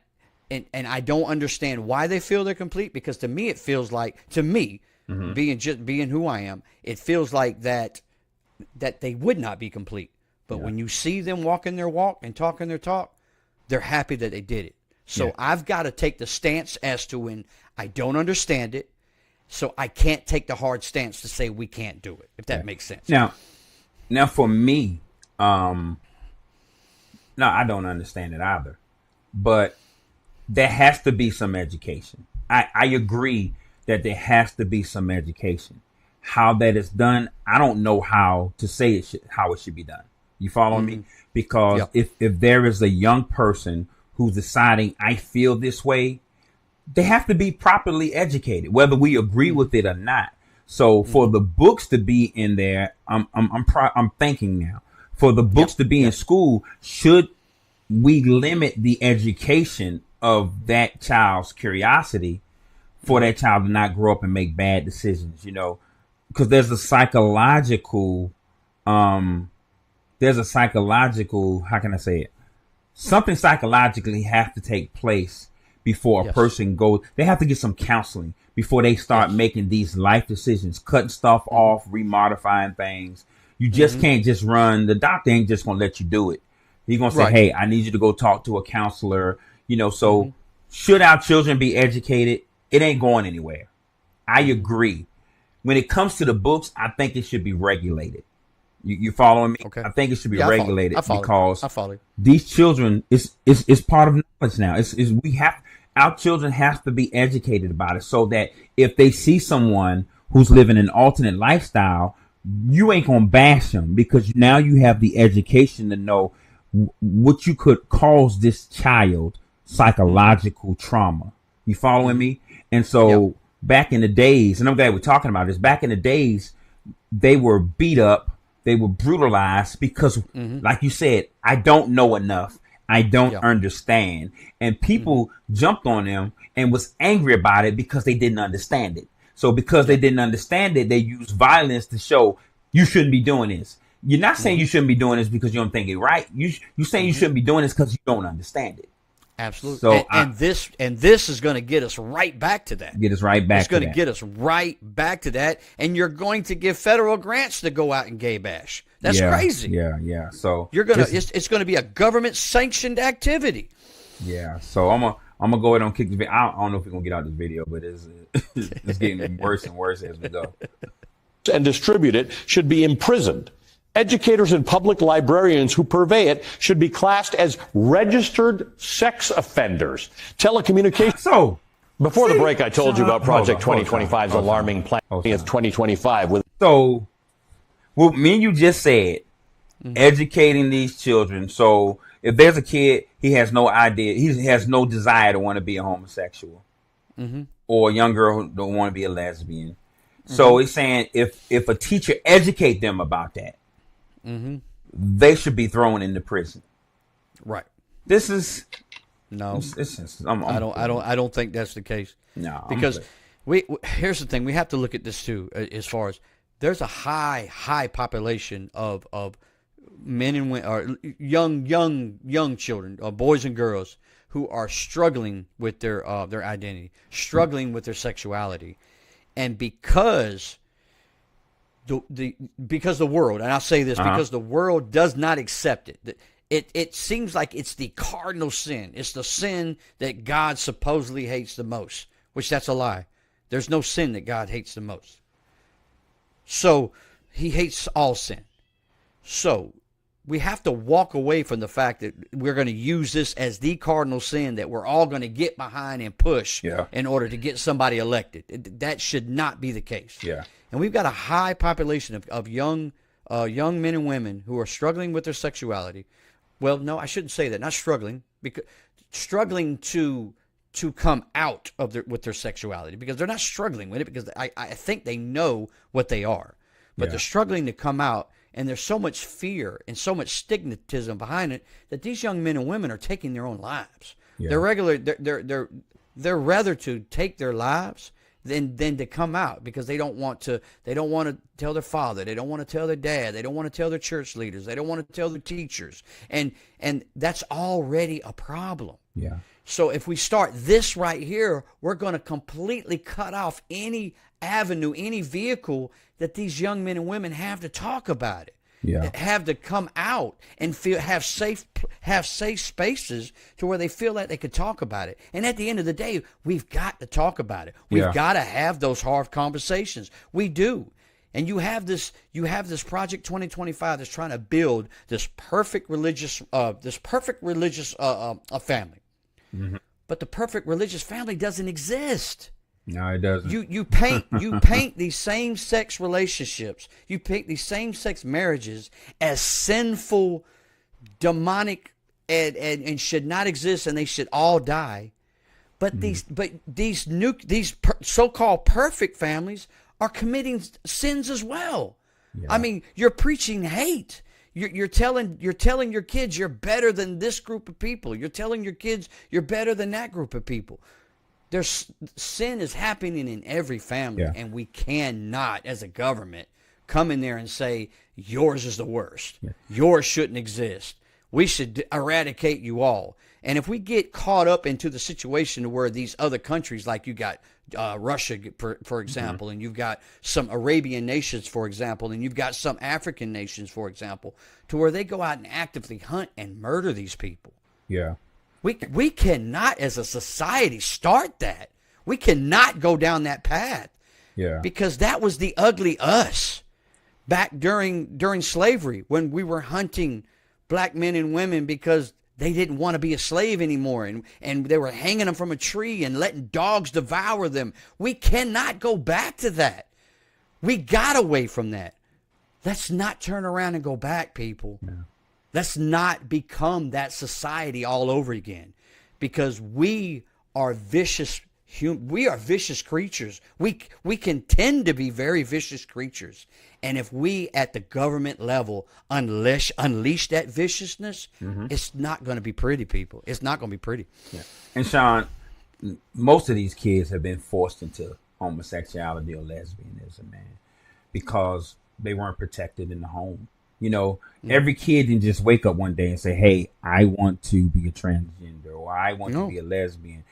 I don't understand why they feel they're complete, because to me it feels like, being who I am, it feels like that they would not be complete. But when you see them walking their walk and talking their talk, they're happy that they did it. So I've got to take the stance as to when I don't understand it. So I can't take the hard stance to say we can't do it, if that makes sense. Now for me, no, I don't understand it either. But there has to be some education. I agree that there has to be some education. How that is done, I don't know how to say how it should be done. You follow me? Because if there is a young person who's deciding, I feel this way, they have to be properly educated, whether we agree with it or not. So for the books to be in there, I'm thinking now, for the books to be in school, should we limit the education of that child's curiosity for that child to not grow up and make bad decisions, because there's a psychological, how can I say it? Something psychologically has to take place before a person goes. They have to get some counseling before they start making these life decisions, cutting stuff off, remodifying things. You just can't just run. The doctor ain't just going to let you do it. He's going to say, hey, I need you to go talk to a counselor. So should our children be educated? It ain't going anywhere. I agree. When it comes to the books, I think it should be regulated. You following me? Okay. I think it should be regulated because these children is part of knowledge now. Our children have to be educated about it, so that if they see someone who's living an alternate lifestyle, you ain't gonna bash them, because now you have the education to know what you could cause this child psychological trauma. You following me? And so back in the days, and I'm glad we're talking about this, back in the days, they were beat up, they were brutalized because, like you said, I don't know enough. I don't understand. And people jumped on them and was angry about it because they didn't understand it. So because they didn't understand it, they used violence to show you shouldn't be doing this. You're not saying you shouldn't be doing this because you don't think it right. You're saying you shouldn't be doing this because you don't understand it. Absolutely. So this is going to get us right back to that. Get us right back. It's going to get us right back to that. And you're going to give federal grants to go out and gay bash. That's crazy. Yeah. So you're gonna it's going to be a government sanctioned activity. Yeah. So I'm gonna go ahead and kick the video. I don't know if we're gonna get out this video, but it's getting worse and worse as we go. And distribute it should be imprisoned. Educators and public librarians who purvey it should be classed as registered sex offenders. Telecommunications. So before the break, I told you about Project 2025's alarming plan of 2025. So what me and you just said, educating these children. So if there's a kid, he has no idea, he has no desire to want to be a homosexual, or a young girl who don't want to be a lesbian. So it's saying if a teacher educate them about that, they should be thrown into prison. Right. This is no. I don't think that's the case. No, because here's the thing: we have to look at this too. As far as there's a high population of men and women, or young children, boys and girls, who are struggling with their identity, struggling with their sexuality, and because the world, and I'll say this, because the world does not accept it. It seems like it's the cardinal sin. It's the sin that God supposedly hates the most, which that's a lie. There's no sin that God hates the most. So he hates all sin. So we have to walk away from the fact that we're going to use this as the cardinal sin that we're all going to get behind and push in order to get somebody elected. That should not be the case. Yeah. And we've got a high population of young men and women who are struggling with their sexuality. Well, no, I shouldn't say that. Not struggling, because struggling to come out of with their sexuality, because they're not struggling with it, because I think they know what they are, but they're struggling to come out. And there's so much fear and so much stigmatism behind it that these young men and women are taking their own lives. Yeah. They're rather to take their lives than to come out, because they don't want to tell their father, they don't want to tell their dad, they don't want to tell their church leaders, they don't want to tell their teachers. And that's already a problem. Yeah. So if we start this right here, we're going to completely cut off any avenue, any vehicle that these young men and women have to talk about it, have to come out and have safe spaces to where they feel like they could talk about it. And at the end of the day, we've got to talk about it. We've got to have those hard conversations. We do. And you have this Project 2025 that's trying to build this perfect religious family. Mm-hmm. But the perfect religious family doesn't exist. No, it doesn't. You paint these same-sex relationships, you paint these same-sex marriages as sinful, demonic, and should not exist, and they should all die. But these so-called perfect families are committing sins as well. Yeah. I mean, you're preaching hate. You're telling your kids you're better than this group of people. You're telling your kids you're better than that group of people. There's sin is happening in every family, and we cannot, as a government, come in there and say yours is the worst. Yeah. Yours shouldn't exist. We should eradicate you all. And if we get caught up into the situation where these other countries, like you got Russia, for example, and you've got some Arabian nations, for example, and you've got some African nations, for example, to where they go out and actively hunt and murder these people. Yeah. We cannot, as a society, start that. We cannot go down that path. Yeah. Because that was the ugly us back during slavery, when we were hunting black men and women because they didn't want to be a slave anymore, and they were hanging them from a tree and letting dogs devour them. We cannot go back to that. We got away from that. Let's not turn around and go back, people. Yeah. Let's not become that society all over again, because we are vicious. We are vicious creatures. We can tend to be very vicious creatures. And if we at the government level unleash that viciousness, it's not going to be pretty, people. It's not going to be pretty. Yeah. And Sean, most of these kids have been forced into homosexuality or lesbianism, man, because they weren't protected in the home. You know, every kid didn't just wake up one day and say, hey, I want to be a transgender, or I want to be a lesbian.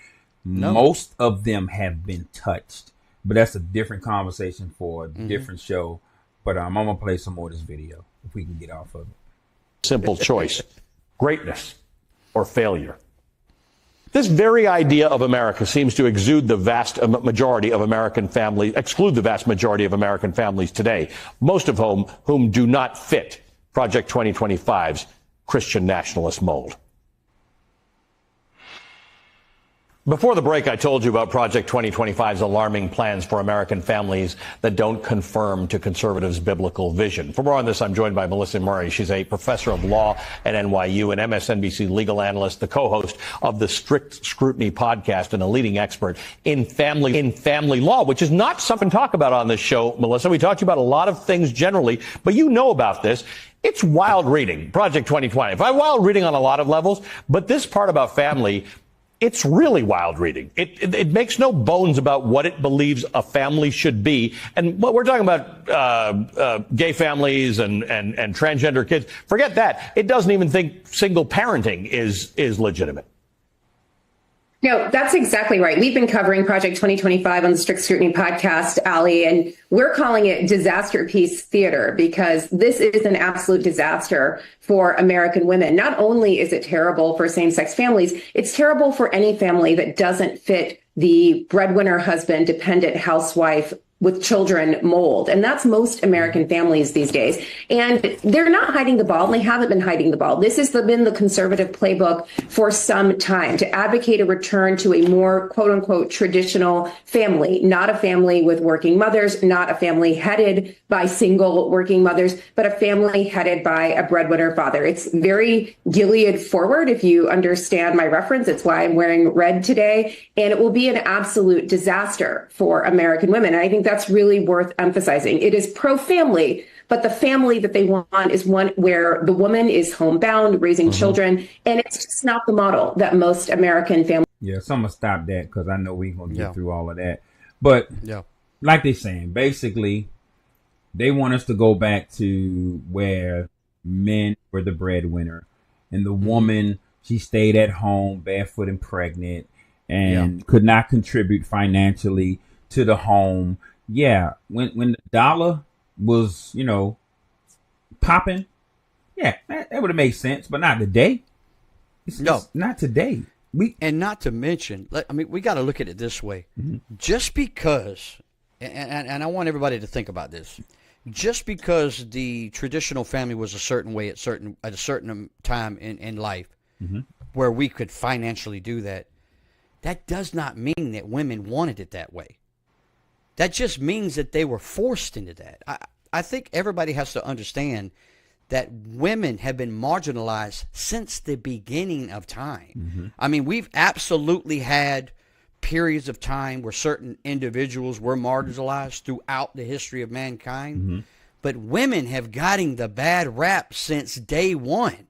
No. Most of them have been touched, but that's a different conversation for a different show. But I'm going to play some more of this video if we can get off of it. Simple choice: greatness or failure. This very idea of America seems to exude the vast majority of American families, exclude the vast majority of American families today, most of whom do not fit Project 2025's Christian nationalist mold. Before the break, I told you about Project 2025's alarming plans for American families that don't conform to conservatives' biblical vision. For more on this, I'm joined by Melissa Murray. She's a professor of law at NYU, an MSNBC legal analyst, the co-host of the Strict Scrutiny podcast, and a leading expert in family law, which is not something to talk about on this show, Melissa. We talked about a lot of things generally, but you know about this. It's wild reading, Project 2025. Wild reading on a lot of levels, but this part about family, it's really wild reading. It makes no bones about what it believes a family should be. And what we're talking about, gay families and transgender kids, forget that. It doesn't even think single parenting is legitimate. No, that's exactly right. We've been covering Project 2025 on the Strict Scrutiny podcast, Ali, and we're calling it disaster piece theater, because this is an absolute disaster for American women. Not only is it terrible for same-sex families, it's terrible for any family that doesn't fit the breadwinner husband, dependent housewife with children mold. And that's most American families these days. And they're not hiding the ball, and they haven't been hiding the ball. This has been the conservative playbook for some time, to advocate a return to a more quote unquote traditional family, not a family with working mothers, not a family headed by single working mothers, but a family headed by a breadwinner father. It's very Gilead forward, if you understand my reference. It's why I'm wearing red today. And it will be an absolute disaster for American women. And I think that's really worth emphasizing. It is pro-family, but the family that they want is one where the woman is homebound, raising children, and it's just not the model that most American families. Yeah, so I'm gonna stop that because I know we're gonna get through all of that. But like they're saying, basically, they want us to go back to where men were the breadwinner, and the woman, she stayed at home barefoot and pregnant, and could not contribute financially to the home. Yeah, when the dollar was, popping, that would have made sense, but not today. It's not today. And not to mention, we got to look at it this way. Just because, and I want everybody to think about this, just because the traditional family was a certain way at a certain time in life, where we could financially do that, that does not mean that women wanted it that way. That just means that they were forced into that. I think everybody has to understand that women have been marginalized since the beginning of time. I mean, we've absolutely had periods of time where certain individuals were marginalized throughout the history of mankind. But women have gotten the bad rap since day one.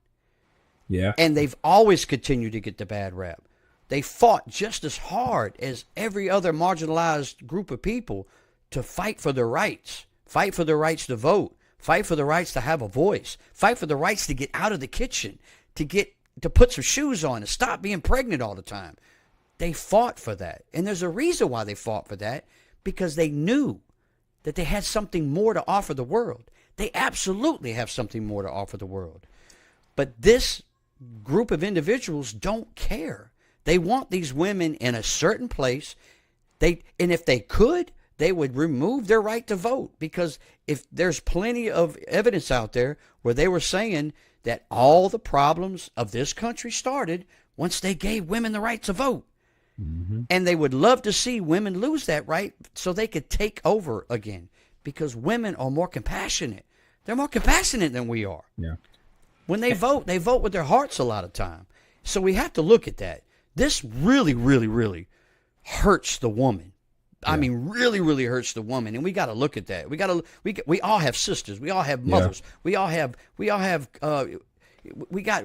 Yeah. And they've always continued to get the bad rap. They fought just as hard as every other marginalized group of people to fight for their rights, fight for their rights to vote, fight for the rights to have a voice, fight for the rights to get out of the kitchen, to put some shoes on and stop being pregnant all the time. They fought for that. And there's a reason why they fought for that, because they knew that they had something more to offer the world. They absolutely have something more to offer the world. But this group of individuals don't care. They want these women in a certain place. And if they could, they would remove their right to vote, because if there's plenty of evidence out there where they were saying that all the problems of this country started once they gave women the right to vote. And they would love to see women lose that right so they could take over again, because women are more compassionate. They're more compassionate than we are. Yeah. When they vote with their hearts a lot of time. So we have to look at that. This really, really, really hurts the woman. I mean, really, really hurts the woman, and we got to look at that. We all have sisters. We all have mothers. We got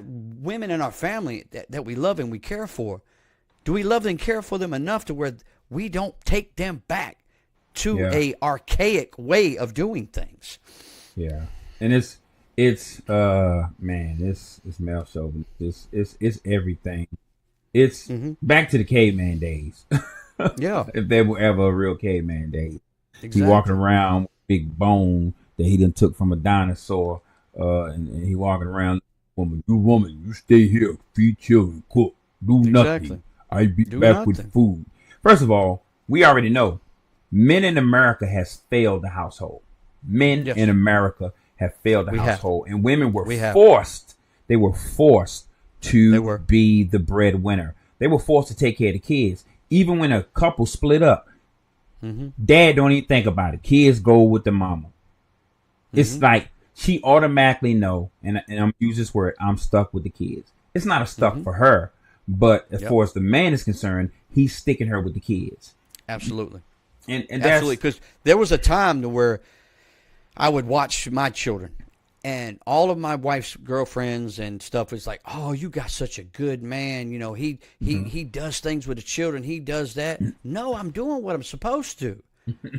women in our family that we love and we care for. Do we love and care for them enough to where we don't take them back to a archaic way of doing things? Yeah, and it's male chauvinism. It's everything. It's back to the caveman days. Yeah. If there were ever a real caveman days. Exactly. He walking around with a big bone that he done took from a dinosaur, and he walking around, woman, you stay here, feed children, cook, do nothing. I be back with food. First of all, we already know men in America has failed the household. Men in America have failed the household, and women were forced. They were forced to be the breadwinner. They were forced to take care of the kids. Even when a couple split up, dad don't even think about it. Kids go with the mama. It's like she automatically know, and I'm use this word, I'm stuck with the kids. It's not a stuck for her, but as far as the man is concerned, he's sticking her with the kids. Absolutely. And absolutely, because there was a time to where I would watch my children, and all of my wife's girlfriends and stuff was like, "Oh, you got such a good man. You know, he does things with the children. He does that." No, I'm doing what I'm supposed to.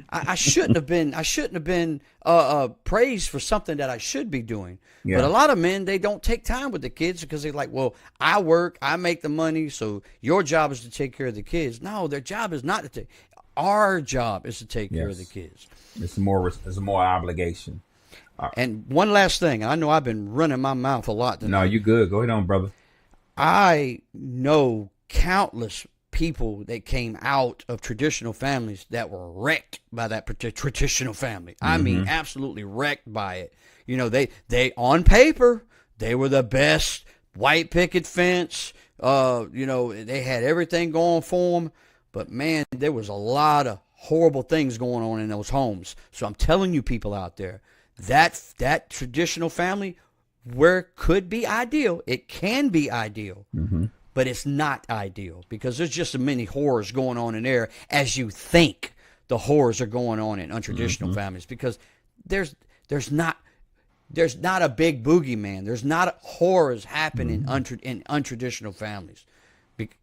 I shouldn't have been praised for something that I should be doing. Yeah. But a lot of men, they don't take time with the kids because they're like, "Well, I work, I make the money, so your job is to take care of the kids." No, their job is not to take. Our job is to take care of the kids. It's more obligation. And one last thing, I know I've been running my mouth a lot tonight. No, you good. Go ahead on, brother. I know countless people that came out of traditional families that were wrecked by that traditional family. I mean, absolutely wrecked by it. You know, they on paper, they were the best white picket fence. You know, they had everything going for them. But, man, there was a lot of horrible things going on in those homes. So I'm telling you people out there, that traditional family where could be ideal. It can be ideal. But it's not ideal because there's just so many horrors going on in there as you think the horrors are going on in untraditional families, because there's not a big boogeyman. There's not horrors happening in untraditional families.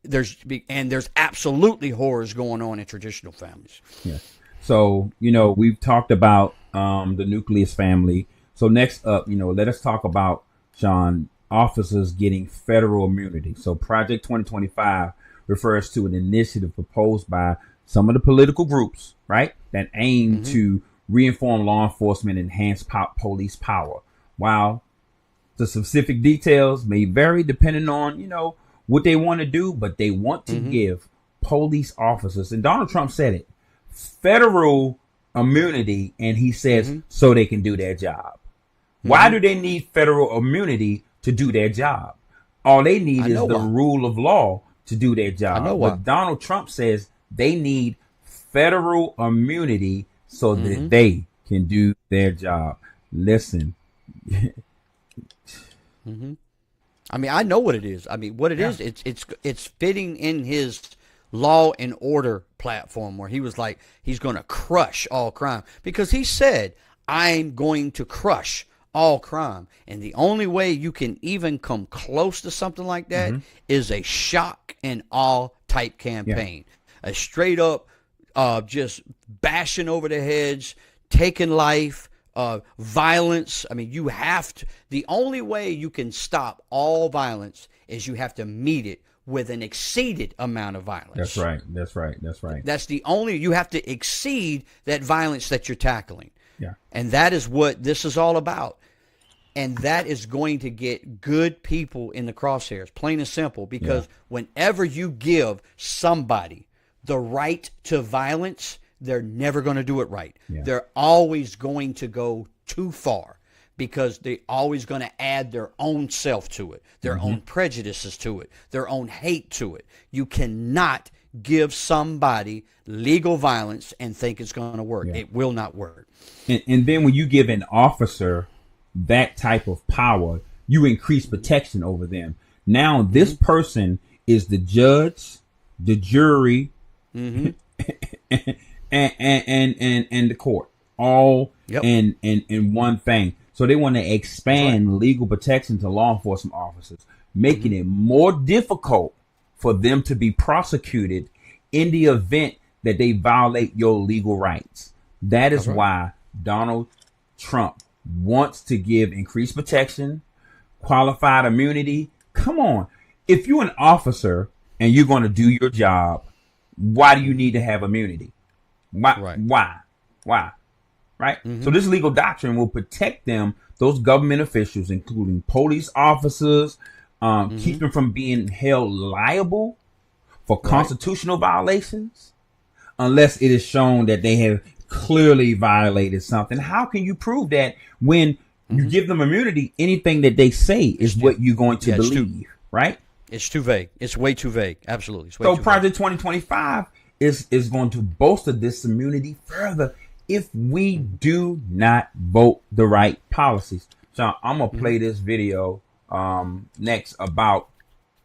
There's absolutely horrors going on in traditional families. Yeah. So, you know, we've talked about the nucleus family. So next up, you know, let us talk about, Sean, officers getting federal immunity. So Project 2025 refers to an initiative proposed by some of the political groups, right, that aim to reinform law enforcement and enhance police power. While the specific details may vary depending on, you know, what they want to do, but they want to give police officers, and Donald Trump said it, federal immunity, and he says so they can do their job. Why do they need federal immunity to do their job? All they need is the rule of law to do their job. But Donald Trump says they need federal immunity so that they can do their job. Listen. I mean, I know what it is. I mean, what it is, it's fitting in his law and order platform where he was like, he's going to crush all crime, because he said, I'm going to crush all crime. And the only way you can even come close to something like that is a shock and awe type campaign. A straight up just bashing over the heads, taking life, violence. I mean, you have to, the only way you can stop all violence is you have to meet it with an exceeded amount of violence. That's right. That's the only, you have to exceed that violence that you're tackling. Yeah. And that is what this is all about. And that is going to get good people in the crosshairs, plain and simple, because whenever you give somebody the right to violence, they're never going to do it right. They're always going to go too far, because they're always going to add their own self to it, their own prejudices to it, their own hate to it. You cannot give somebody legal violence and think it's going to work. It will not work. And then when you give an officer that type of power, you increase protection over them. Now this person is the judge, the jury, and the court, all in one thing. So they want to expand legal protection to law enforcement officers, making it more difficult for them to be prosecuted in the event that they violate your legal rights. That is why Donald Trump wants to give increased protection, qualified immunity. Come on. If you're an officer and you're going to do your job, why do you need to have immunity? Why? Right? So this legal doctrine will protect them, those government officials, including police officers, keep them from being held liable for constitutional violations, unless it is shown that they have clearly violated something. How can you prove that when you give them immunity? Anything that they say is what you're going to believe, right? It's too vague. It's way too vague. Absolutely. So Project 2025 is going to bolster this immunity further if we do not vote the right policies. So I'm going to play this video next about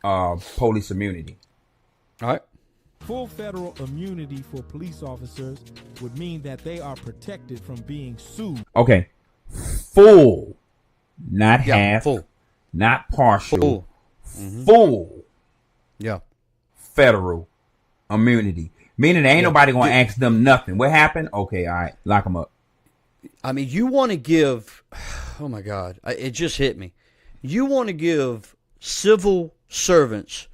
police immunity. All right. Full federal immunity for police officers would mean that they are protected from being sued. Okay. Full, not half, full, not partial, full federal immunity. Meaning there ain't nobody going to ask them nothing. What happened? Okay, all right, lock them up. I mean, you want to give, oh my God, it just hit me. You want to give civil servants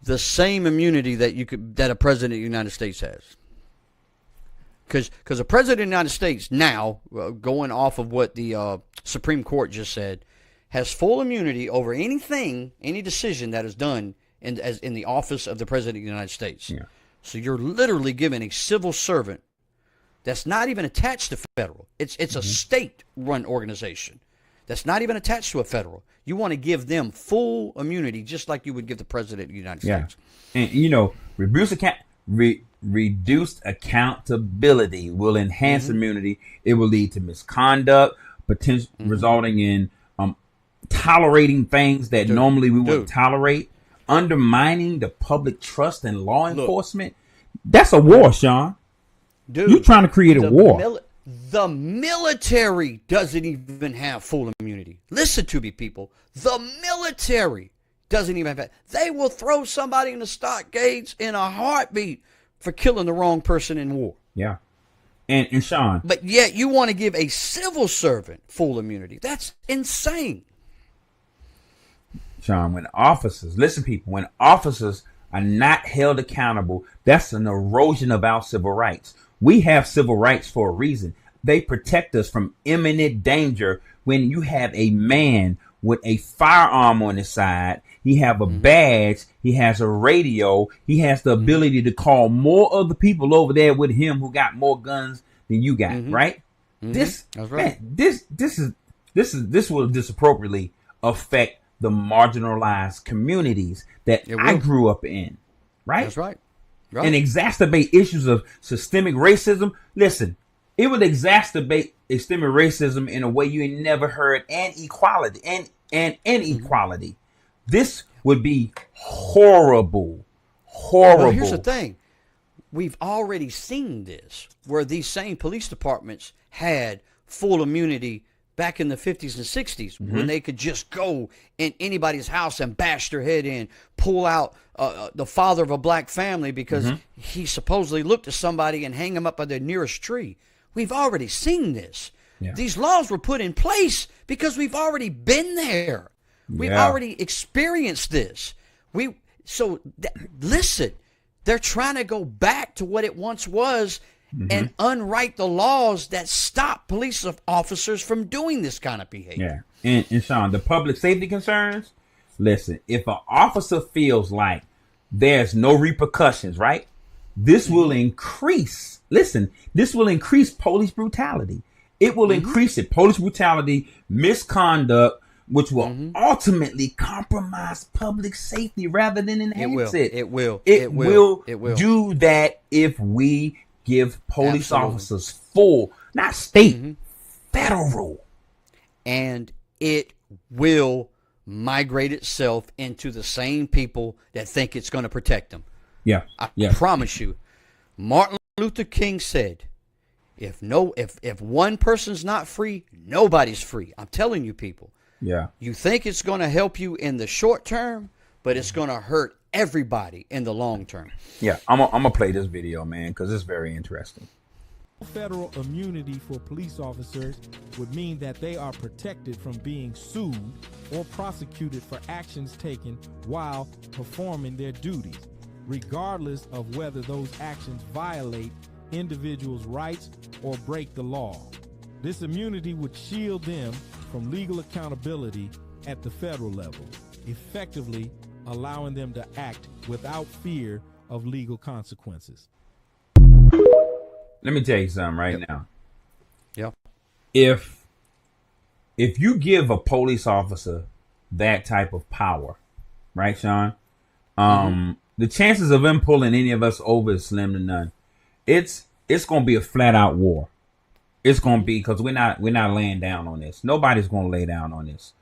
the same immunity that a president of the United States has. Because a president of the United States now, going off of what the Supreme Court just said, has full immunity over anything, any decision that is done in the office of the President of the United States. Yeah. So you're literally giving a civil servant that's not even attached to federal. It's a state-run organization that's not even attached to a federal. You want to give them full immunity, just like you would give the President of the United States. And reduced accountability will enhance immunity. It will lead to misconduct, potential resulting in tolerating things that normally we wouldn't tolerate, undermining the public trust in law enforcement. That's a war, Sean. Dude, you're trying to create a war. The military doesn't even have full immunity. Listen to me, people. The military doesn't even have. They will throw somebody in the stockades in a heartbeat for killing the wrong person in war. Yeah. And Sean. But yet you want to give a civil servant full immunity. That's insane. Sean, when officers are not held accountable, that's an erosion of our civil rights. We have civil rights for a reason. They protect us from imminent danger. When you have a man with a firearm on his side, he have a badge, he has a radio, he has the ability to call more other people over there with him who got more guns than you got, right? This, That's right. Man, this will disappropriately affect the marginalized communities that I grew up in, right? That's right. And exacerbate issues of systemic racism. Listen, it would exacerbate systemic racism in a way you ain't never heard, and equality and inequality. This would be horrible. Well, here's the thing. We've already seen this, where these same police departments had full immunity back in the 50s and 60s, when they could just go in anybody's house and bash their head in, pull out the father of a black family because he supposedly looked at somebody and hang him up by the nearest tree. We've already seen this. Yeah. These laws were put in place because we've already been there. We've already experienced this. Listen, they're trying to go back to what it once was and unwrite the laws that stop police officers from doing this kind of behavior. Yeah. And Sean, the public safety concerns, listen, if an officer feels like there's no repercussions, right? This will increase, this will increase police brutality. It will increase it. Police brutality, misconduct, which will ultimately compromise public safety rather than enhance it. It will do that if we give police officers full, not state, federal. And it will migrate itself into the same people that think it's going to protect them. Yeah. I promise you. Martin Luther King said, if one person's not free, nobody's free. I'm telling you, people. Yeah. You think it's going to help you in the short term, but it's going to hurt everybody in the long term. Yeah, I'm gonna play this video, man, because it's very interesting. Federal immunity for police officers would mean that they are protected from being sued or prosecuted for actions taken while performing their duties, regardless of whether those actions violate individuals' rights or break the law. This immunity would shield them from legal accountability at the federal level, effectively allowing them to act without fear of legal consequences. Let me tell you something now. Yeah. If you give a police officer that type of power, right, Sean? The chances of him pulling any of us over is slim to none. It's gonna be a flat out war. It's gonna be, because we're not laying down on this. Nobody's gonna lay down on this.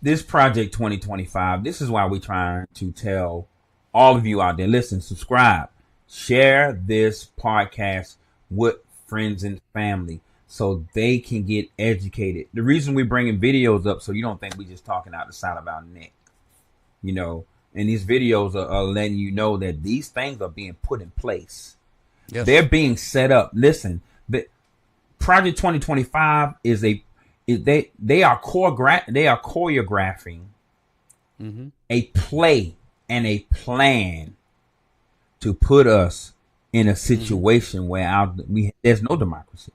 This Project 2025, this is why we're trying to tell all of you out there, listen, subscribe, share this podcast with friends and family so they can get educated. The reason we're bringing videos up, so you don't think we're just talking out the side of our neck, and these videos are letting you know that these things are being put in place. Yes. They're being set up. Listen, the Project 2025 they are choreographing a play and a plan to put us in a situation where there's no democracy.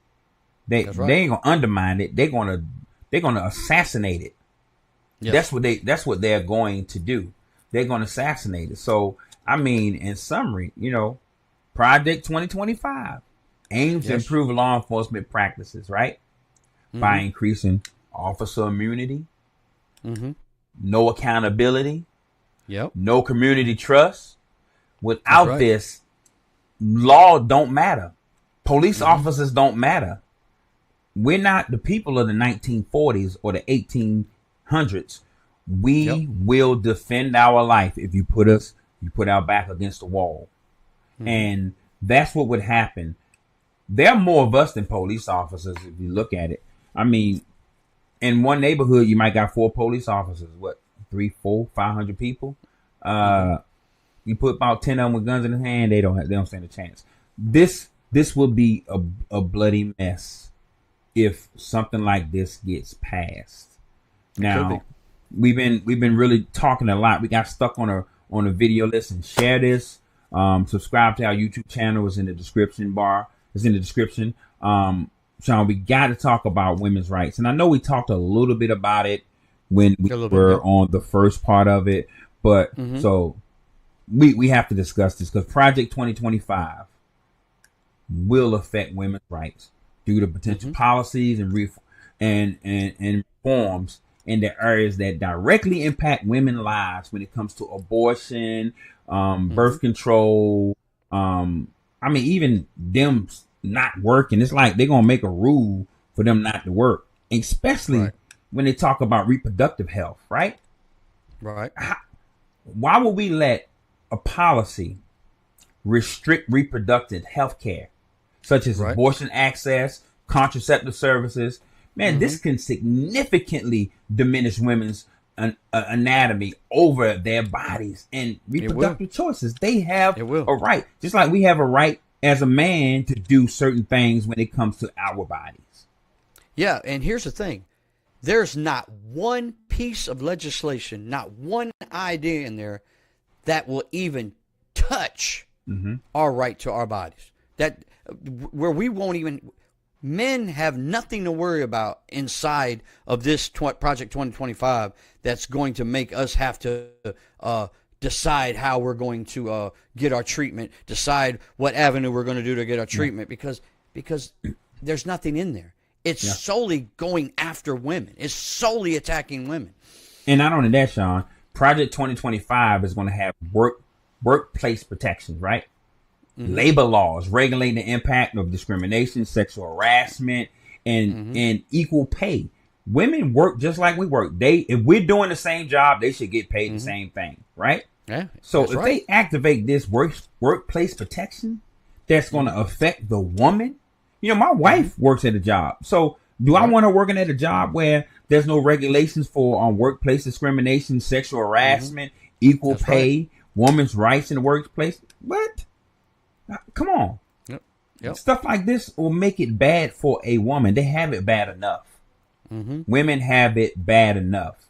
They ain't gonna undermine it. They're gonna assassinate it. Yes. That's what they're going to do. they're going to assassinate it. So, I mean, in summary, Project 2025 aims to improve law enforcement practices, right? By increasing officer immunity, no accountability, no community trust. Without this, law don't matter. Police officers don't matter. We're not the people of the 1940s or the 1800s. We will defend our life if you put our back against the wall. And that's what would happen. There are more of us than police officers if you look at it. I mean, in one neighborhood, you might got 4 police officers. What, 300, 400, 500 people? You put about 10 of them with guns in their hand, they don't stand a chance. This will be a bloody mess if something like this gets passed. Now, we've been really talking a lot. We got stuck on a video. Listen, share this. Subscribe to our YouTube channel. It's in the description bar. It's in the description. Sean, we got to talk about women's rights. And I know we talked a little bit about it when we were on the first part of it. But so we have to discuss this because Project 2025 will affect women's rights due to potential policies and reforms in the areas that directly impact women's lives when it comes to abortion, birth control. I mean, even them not working. It's like they're going to make a rule for them not to work, especially when they talk about reproductive health, right? Right. Why would we let a policy restrict reproductive health care, such as abortion access, contraceptive services? Man, this can significantly diminish women's anatomy over their bodies and reproductive choices. They have a right, just like we have a right as a man to do certain things when it comes to our bodies. Yeah, and here's the thing. There's not one piece of legislation, not one idea in there that will even touch our right to our bodies. That where we won't even, men have nothing to worry about inside of this Project 2025 that's going to make us have to decide how we're going to get our treatment, decide what avenue we're going to do to get our treatment, because there's nothing in there. It's solely going after women. It's solely attacking women. And not only that, Sean, Project 2025 is going to have workplace protections, right? Labor laws regulating the impact of discrimination, sexual harassment, and equal pay. Women work just like we work. If we're doing the same job, they should get paid the same thing, right? Yeah. So if they activate this workplace protection, that's going to affect the woman. My wife works at a job. So do I want her working at a job where there's no regulations for workplace discrimination, sexual harassment, equal pay, women's rights in the workplace? What? Come on. Yep. Stuff like this will make it bad for a woman. They have it bad enough. Women have it bad enough.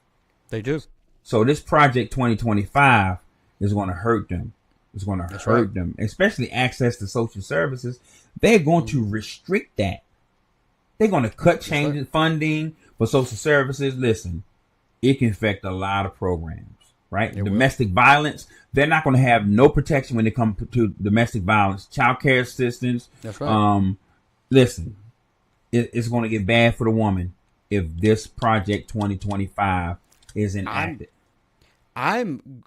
They do. So this Project 2025 is going to hurt them. It's going to hurt them, especially access to social services. They're going to restrict that. They're going to cut change funding for social services. Listen, it can affect a lot of programs, right? Domestic violence, they're not going to have no protection when it comes to domestic violence, child care assistance. That's right. Listen, it's going to get bad for the woman if this Project 2025 is enacted. I'm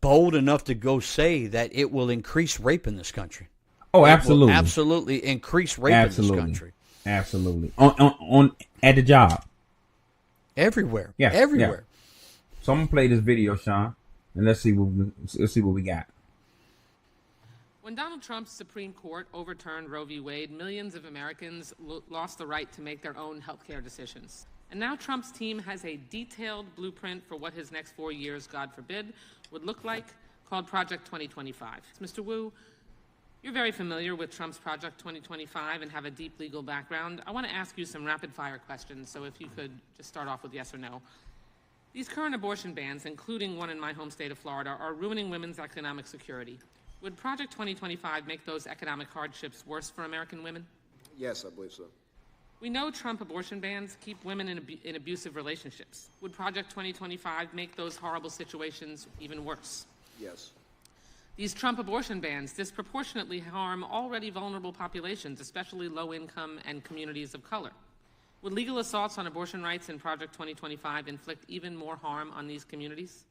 bold enough to go say that it will increase rape in this country. Oh, absolutely. It will absolutely increase rape in this country. Absolutely. On at the job. Everywhere. Yeah. Everywhere. Yeah. So I'm gonna play this video, Sean, and let's see what we got. When Donald Trump's Supreme Court overturned Roe v. Wade, millions of Americans lost the right to make their own healthcare decisions. And now Trump's team has a detailed blueprint for what his next 4 years, God forbid, would look like, called Project 2025. Mr. Wu, you're very familiar with Trump's Project 2025 and have a deep legal background. I want to ask you some rapid-fire questions, so if you could just start off with yes or no. These current abortion bans, including one in my home state of Florida, are ruining women's economic security. Would Project 2025 make those economic hardships worse for American women? Yes, I believe so. We know Trump abortion bans keep women in abusive relationships. Would Project 2025 make those horrible situations even worse? Yes. These Trump abortion bans disproportionately harm already vulnerable populations, especially low-income and communities of color. Would legal assaults on abortion rights in Project 2025 inflict even more harm on these communities?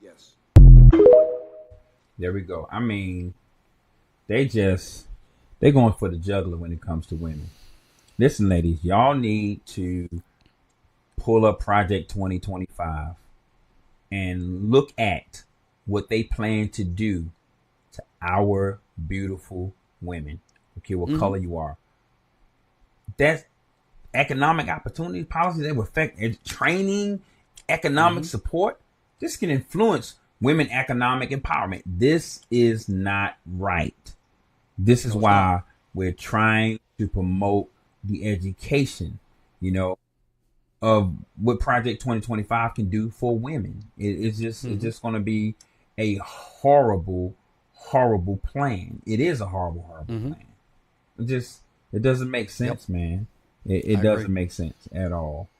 Yes. There we go. I mean, they're going for the juggler when it comes to women. Listen, ladies, y'all need to pull up Project 2025 and look at what they plan to do to our beautiful women. Okay, what color you are. That's economic opportunity policies that will affect training, economic support. This can influence women economic empowerment. This is not right. This is why we're trying to promote the education, of what Project 2025 can do for women. It's just going to be a horrible plan. It is a horrible plan. It doesn't make sense, man. It doesn't make sense at all.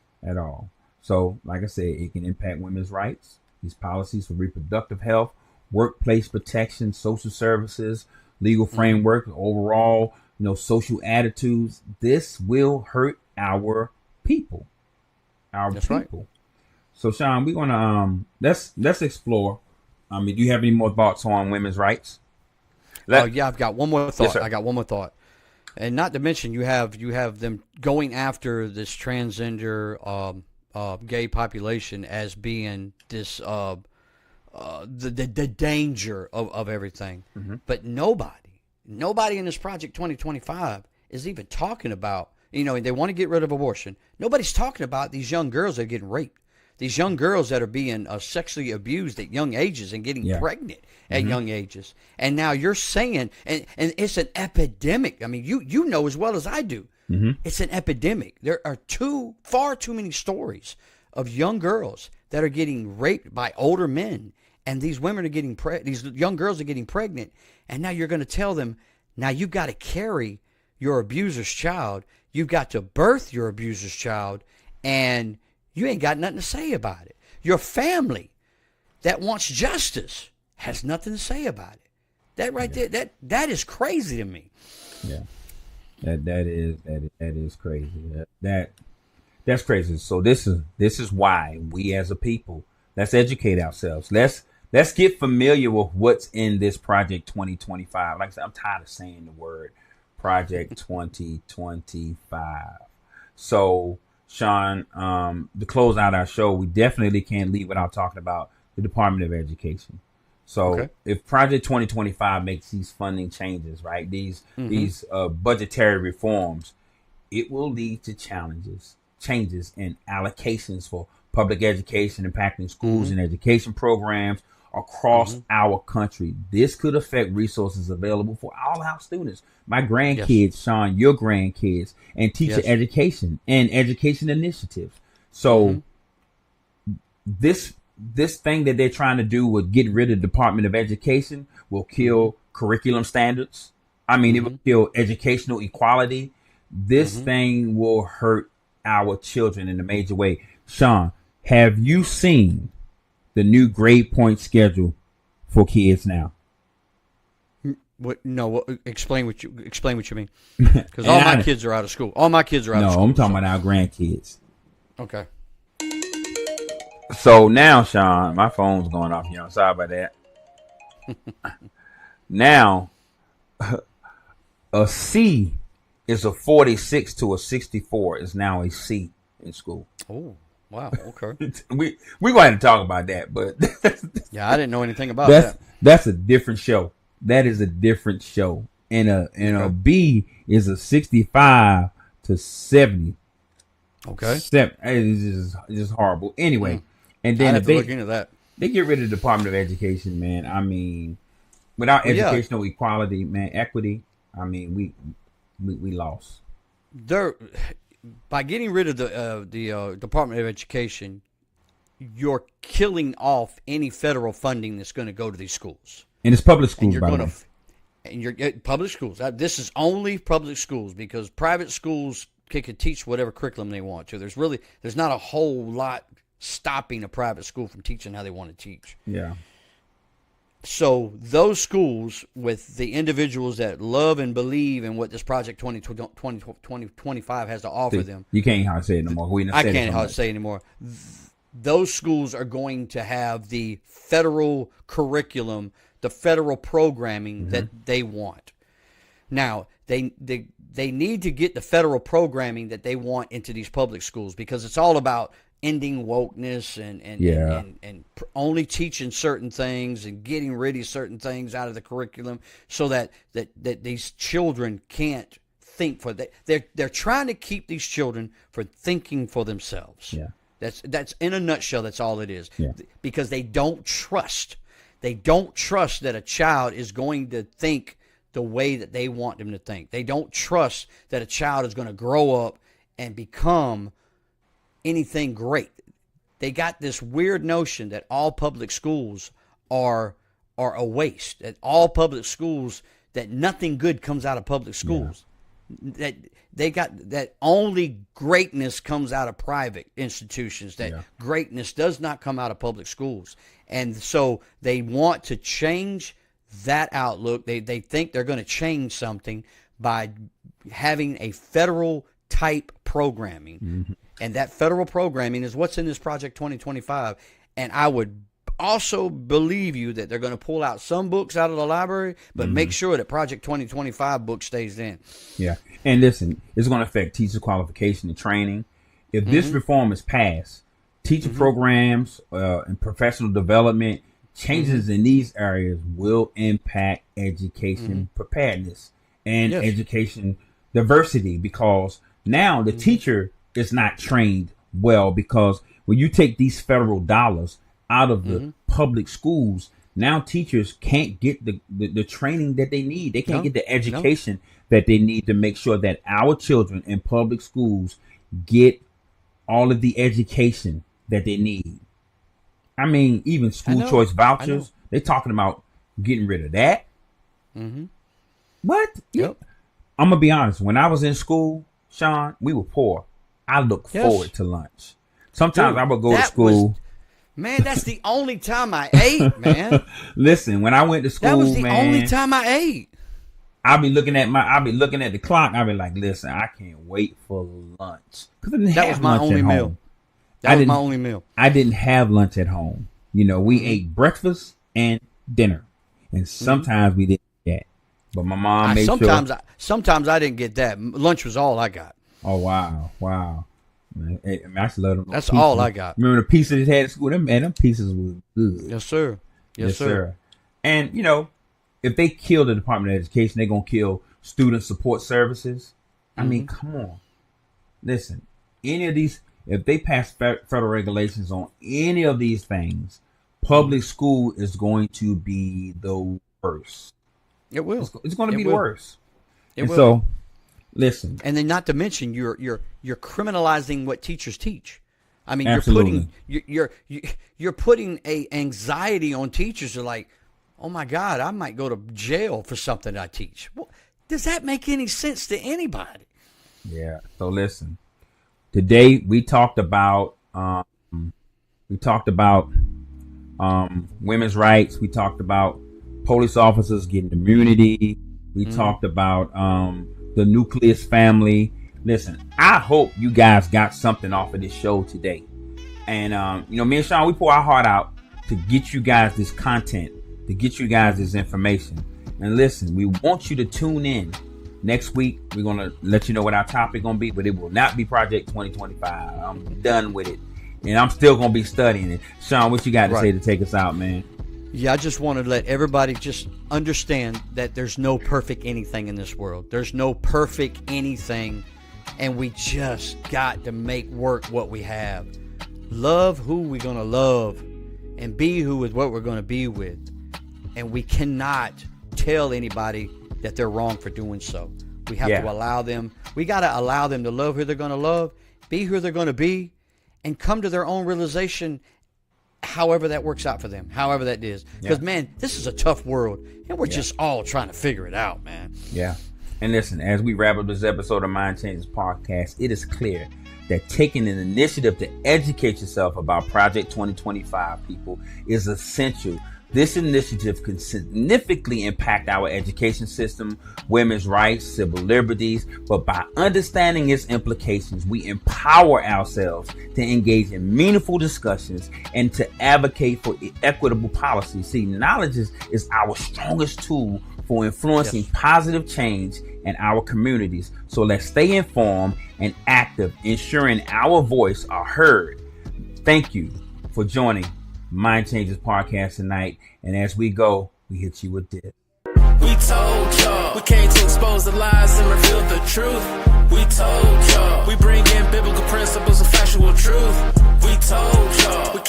So, like I said, it can impact women's rights. These policies for reproductive health, workplace protection, social services, legal framework, overall, social attitudes. This will hurt our people. That's people. Right. So, Sean, we're gonna let's explore. Do you have any more thoughts on women's rights? Yeah, I've got one more thought. Yes, sir. I got one more thought, and not to mention you have them going after this transgender gay population as being this the danger of everything, but nobody in this Project 2025 is even talking about, they want to get rid of abortion. Nobody's talking about these young girls that are getting raped. These young girls that are being sexually abused at young ages and getting pregnant at young ages. And now you're saying, and it's an epidemic. I mean, you know as well as I do, it's an epidemic. There are far too many stories of young girls that are getting raped by older men. And these women are getting these young girls are getting pregnant. And now you're going to tell them, now you've got to carry your abuser's child. You've got to birth your abuser's child. And you ain't got nothing to say about it. Your family that wants justice has nothing to say about it. That right there, that is crazy to me. Yeah, that is crazy. That's crazy. So this is why we as a people, let's educate ourselves. Let's get familiar with what's in this Project 2025. Like I said, I'm tired of saying the word Project 2025. So, Sean, to close out our show, we definitely can't leave without talking about the Department of Education. So if Project 2025 makes these funding changes, right, these budgetary reforms, it will lead to changes in allocations for public education, impacting schools and education programs across our country. This could affect resources available for all our students, my grandkids, Sean, your grandkids, and teacher education and education initiatives. So this thing that they're trying to do with get rid of the Department of Education will kill curriculum standards. I mean, it will kill educational equality. This thing will hurt our children in a major way. Sean, have you seen the new grade point schedule for kids now? What? No. Explain what you mean. Because all my kids are out of school. All my kids are out of school. No, I'm talking about our grandkids. Okay. So now, Sean, my phone's going off. Sorry about that. Now, a C is a 46 to a 64 is now a C in school. Oh. Wow. Okay. We're going to have to talk about that, but yeah, I didn't know anything about that. That's a different show. That is a different show. And a B is a 65 to 70. Okay. It's just horrible. Anyway, and then have to look into that. They get rid of the Department of Education, man. I mean, without educational equality, man, equity. I mean, we lost. By getting rid of the Department of Education, you're killing off any federal funding that's going to go to these schools. And it's public schools, by the way. And you're public schools. This is only public schools because private schools could teach whatever curriculum they want to. There's not a whole lot stopping a private school from teaching how they want to teach. Yeah. So those schools with the individuals that love and believe in what this Project 2025 has to offer them. You can't hardly say it no more. I can't hardly say it anymore. Those schools are going to have the federal curriculum, the federal programming that they want. Now, they need to get the federal programming that they want into these public schools, because it's all about ending wokeness and only teaching certain things and getting rid of certain things out of the curriculum, so that these children can't think for that. They're trying to keep these children from thinking for themselves. Yeah. That's in a nutshell. That's all it is. Yeah. Because they don't trust that a child is going to think the way that they want them to think. They don't trust that a child is going to grow up and become anything great. They got this weird notion that all public schools are a waste. That all public schools, that nothing good comes out of public schools. Yeah. That they got that only greatness comes out of private institutions. That greatness does not come out of public schools. And so they want to change that outlook. They think they're going to change something by having a federal type programming. Mm-hmm. And that federal programming is what's in this Project 2025. And I would also believe you that they're going to pull out some books out of the library, but make sure that Project 2025 book stays in. Yeah. And listen, it's going to affect teacher qualification and training. If this reform is passed, teacher programs and professional development changes in these areas will impact education preparedness and education diversity, because now the teacher is not trained well, because when you take these federal dollars out of the public schools, now teachers can't get the training that they need. They can't get the education that they need to make sure that our children in public schools get all of the education that they need. I mean, even school choice vouchers, they're talking about getting rid of that. What? Yep. I'm going to be honest. When I was in school, Sean, we were poor. I look forward to lunch. Sometimes I would go to school. Man, that's the only time I ate, man. Listen, when I went to school, that was the only time I ate. I'll be looking at the clock. I'll be like, listen, I can't wait for lunch. That was my only meal. That was my only meal. I didn't have lunch at home. You know, we ate breakfast and dinner, and sometimes we didn't get that. But my mom made sure. Sometimes I didn't get that. Lunch was all I got. Oh wow! Man, I just love them. That's pieces. all I got. Remember the pieces they had at school? Them pieces was good. Yes, sir. Yes, sir. And you know, if they kill the Department of Education, they're gonna kill student support services. I mean, come on. Listen, any of these, if they pass federal regulations on any of these things, public school is going to be the worst. It will. It's going to be the worst. It will. So, listen. And then, not to mention, you're criminalizing what teachers teach. I mean, absolutely. you're putting a anxiety on teachers. They're like, oh my God, I might go to jail for something I teach. Well, does that make any sense to anybody? Yeah. So listen, today we talked about women's rights. We talked about police officers getting immunity. We talked about the nucleus family. Listen, I hope you guys got something off of this show today. And you know, me and Sean, we pour our heart out to get you guys this content, to get you guys this information. And listen, we want you to tune in. Next week, we're going to let you know what our topic going to be, but it will not be Project 2025. I'm done with it. And I'm still going to be studying it. Sean, what you got to say to take us out, man? Yeah, I just want to let everybody just understand that there's no perfect anything in this world. There's no perfect anything, and we just got to make work what we have. Love who we're going to love, and be who is what we're going to be with. And we cannot tell anybody that they're wrong for doing so. We have to allow them. We got to allow them to love who they're going to love, be who they're going to be, and come to their own realization, however that works out for them, however that is. Because, man, this is a tough world, and we're just all trying to figure it out, man. Yeah. And listen, as we wrap up this episode of Mind Changers Podcast, it is clear that taking an initiative to educate yourself about Project 2025, people, is essential. This initiative can significantly impact our education system, women's rights, civil liberties, but by understanding its implications, we empower ourselves to engage in meaningful discussions and to advocate for equitable policy. See, knowledge is our strongest tool for influencing positive change in our communities. So let's stay informed and active, ensuring our voice are heard. Thank you for joining Mind Changers Podcast tonight. And as we go, we hit you with this. We told y'all we came to expose the lies and reveal the truth. We told y'all we bring in biblical principles and factual truth. We told y'all we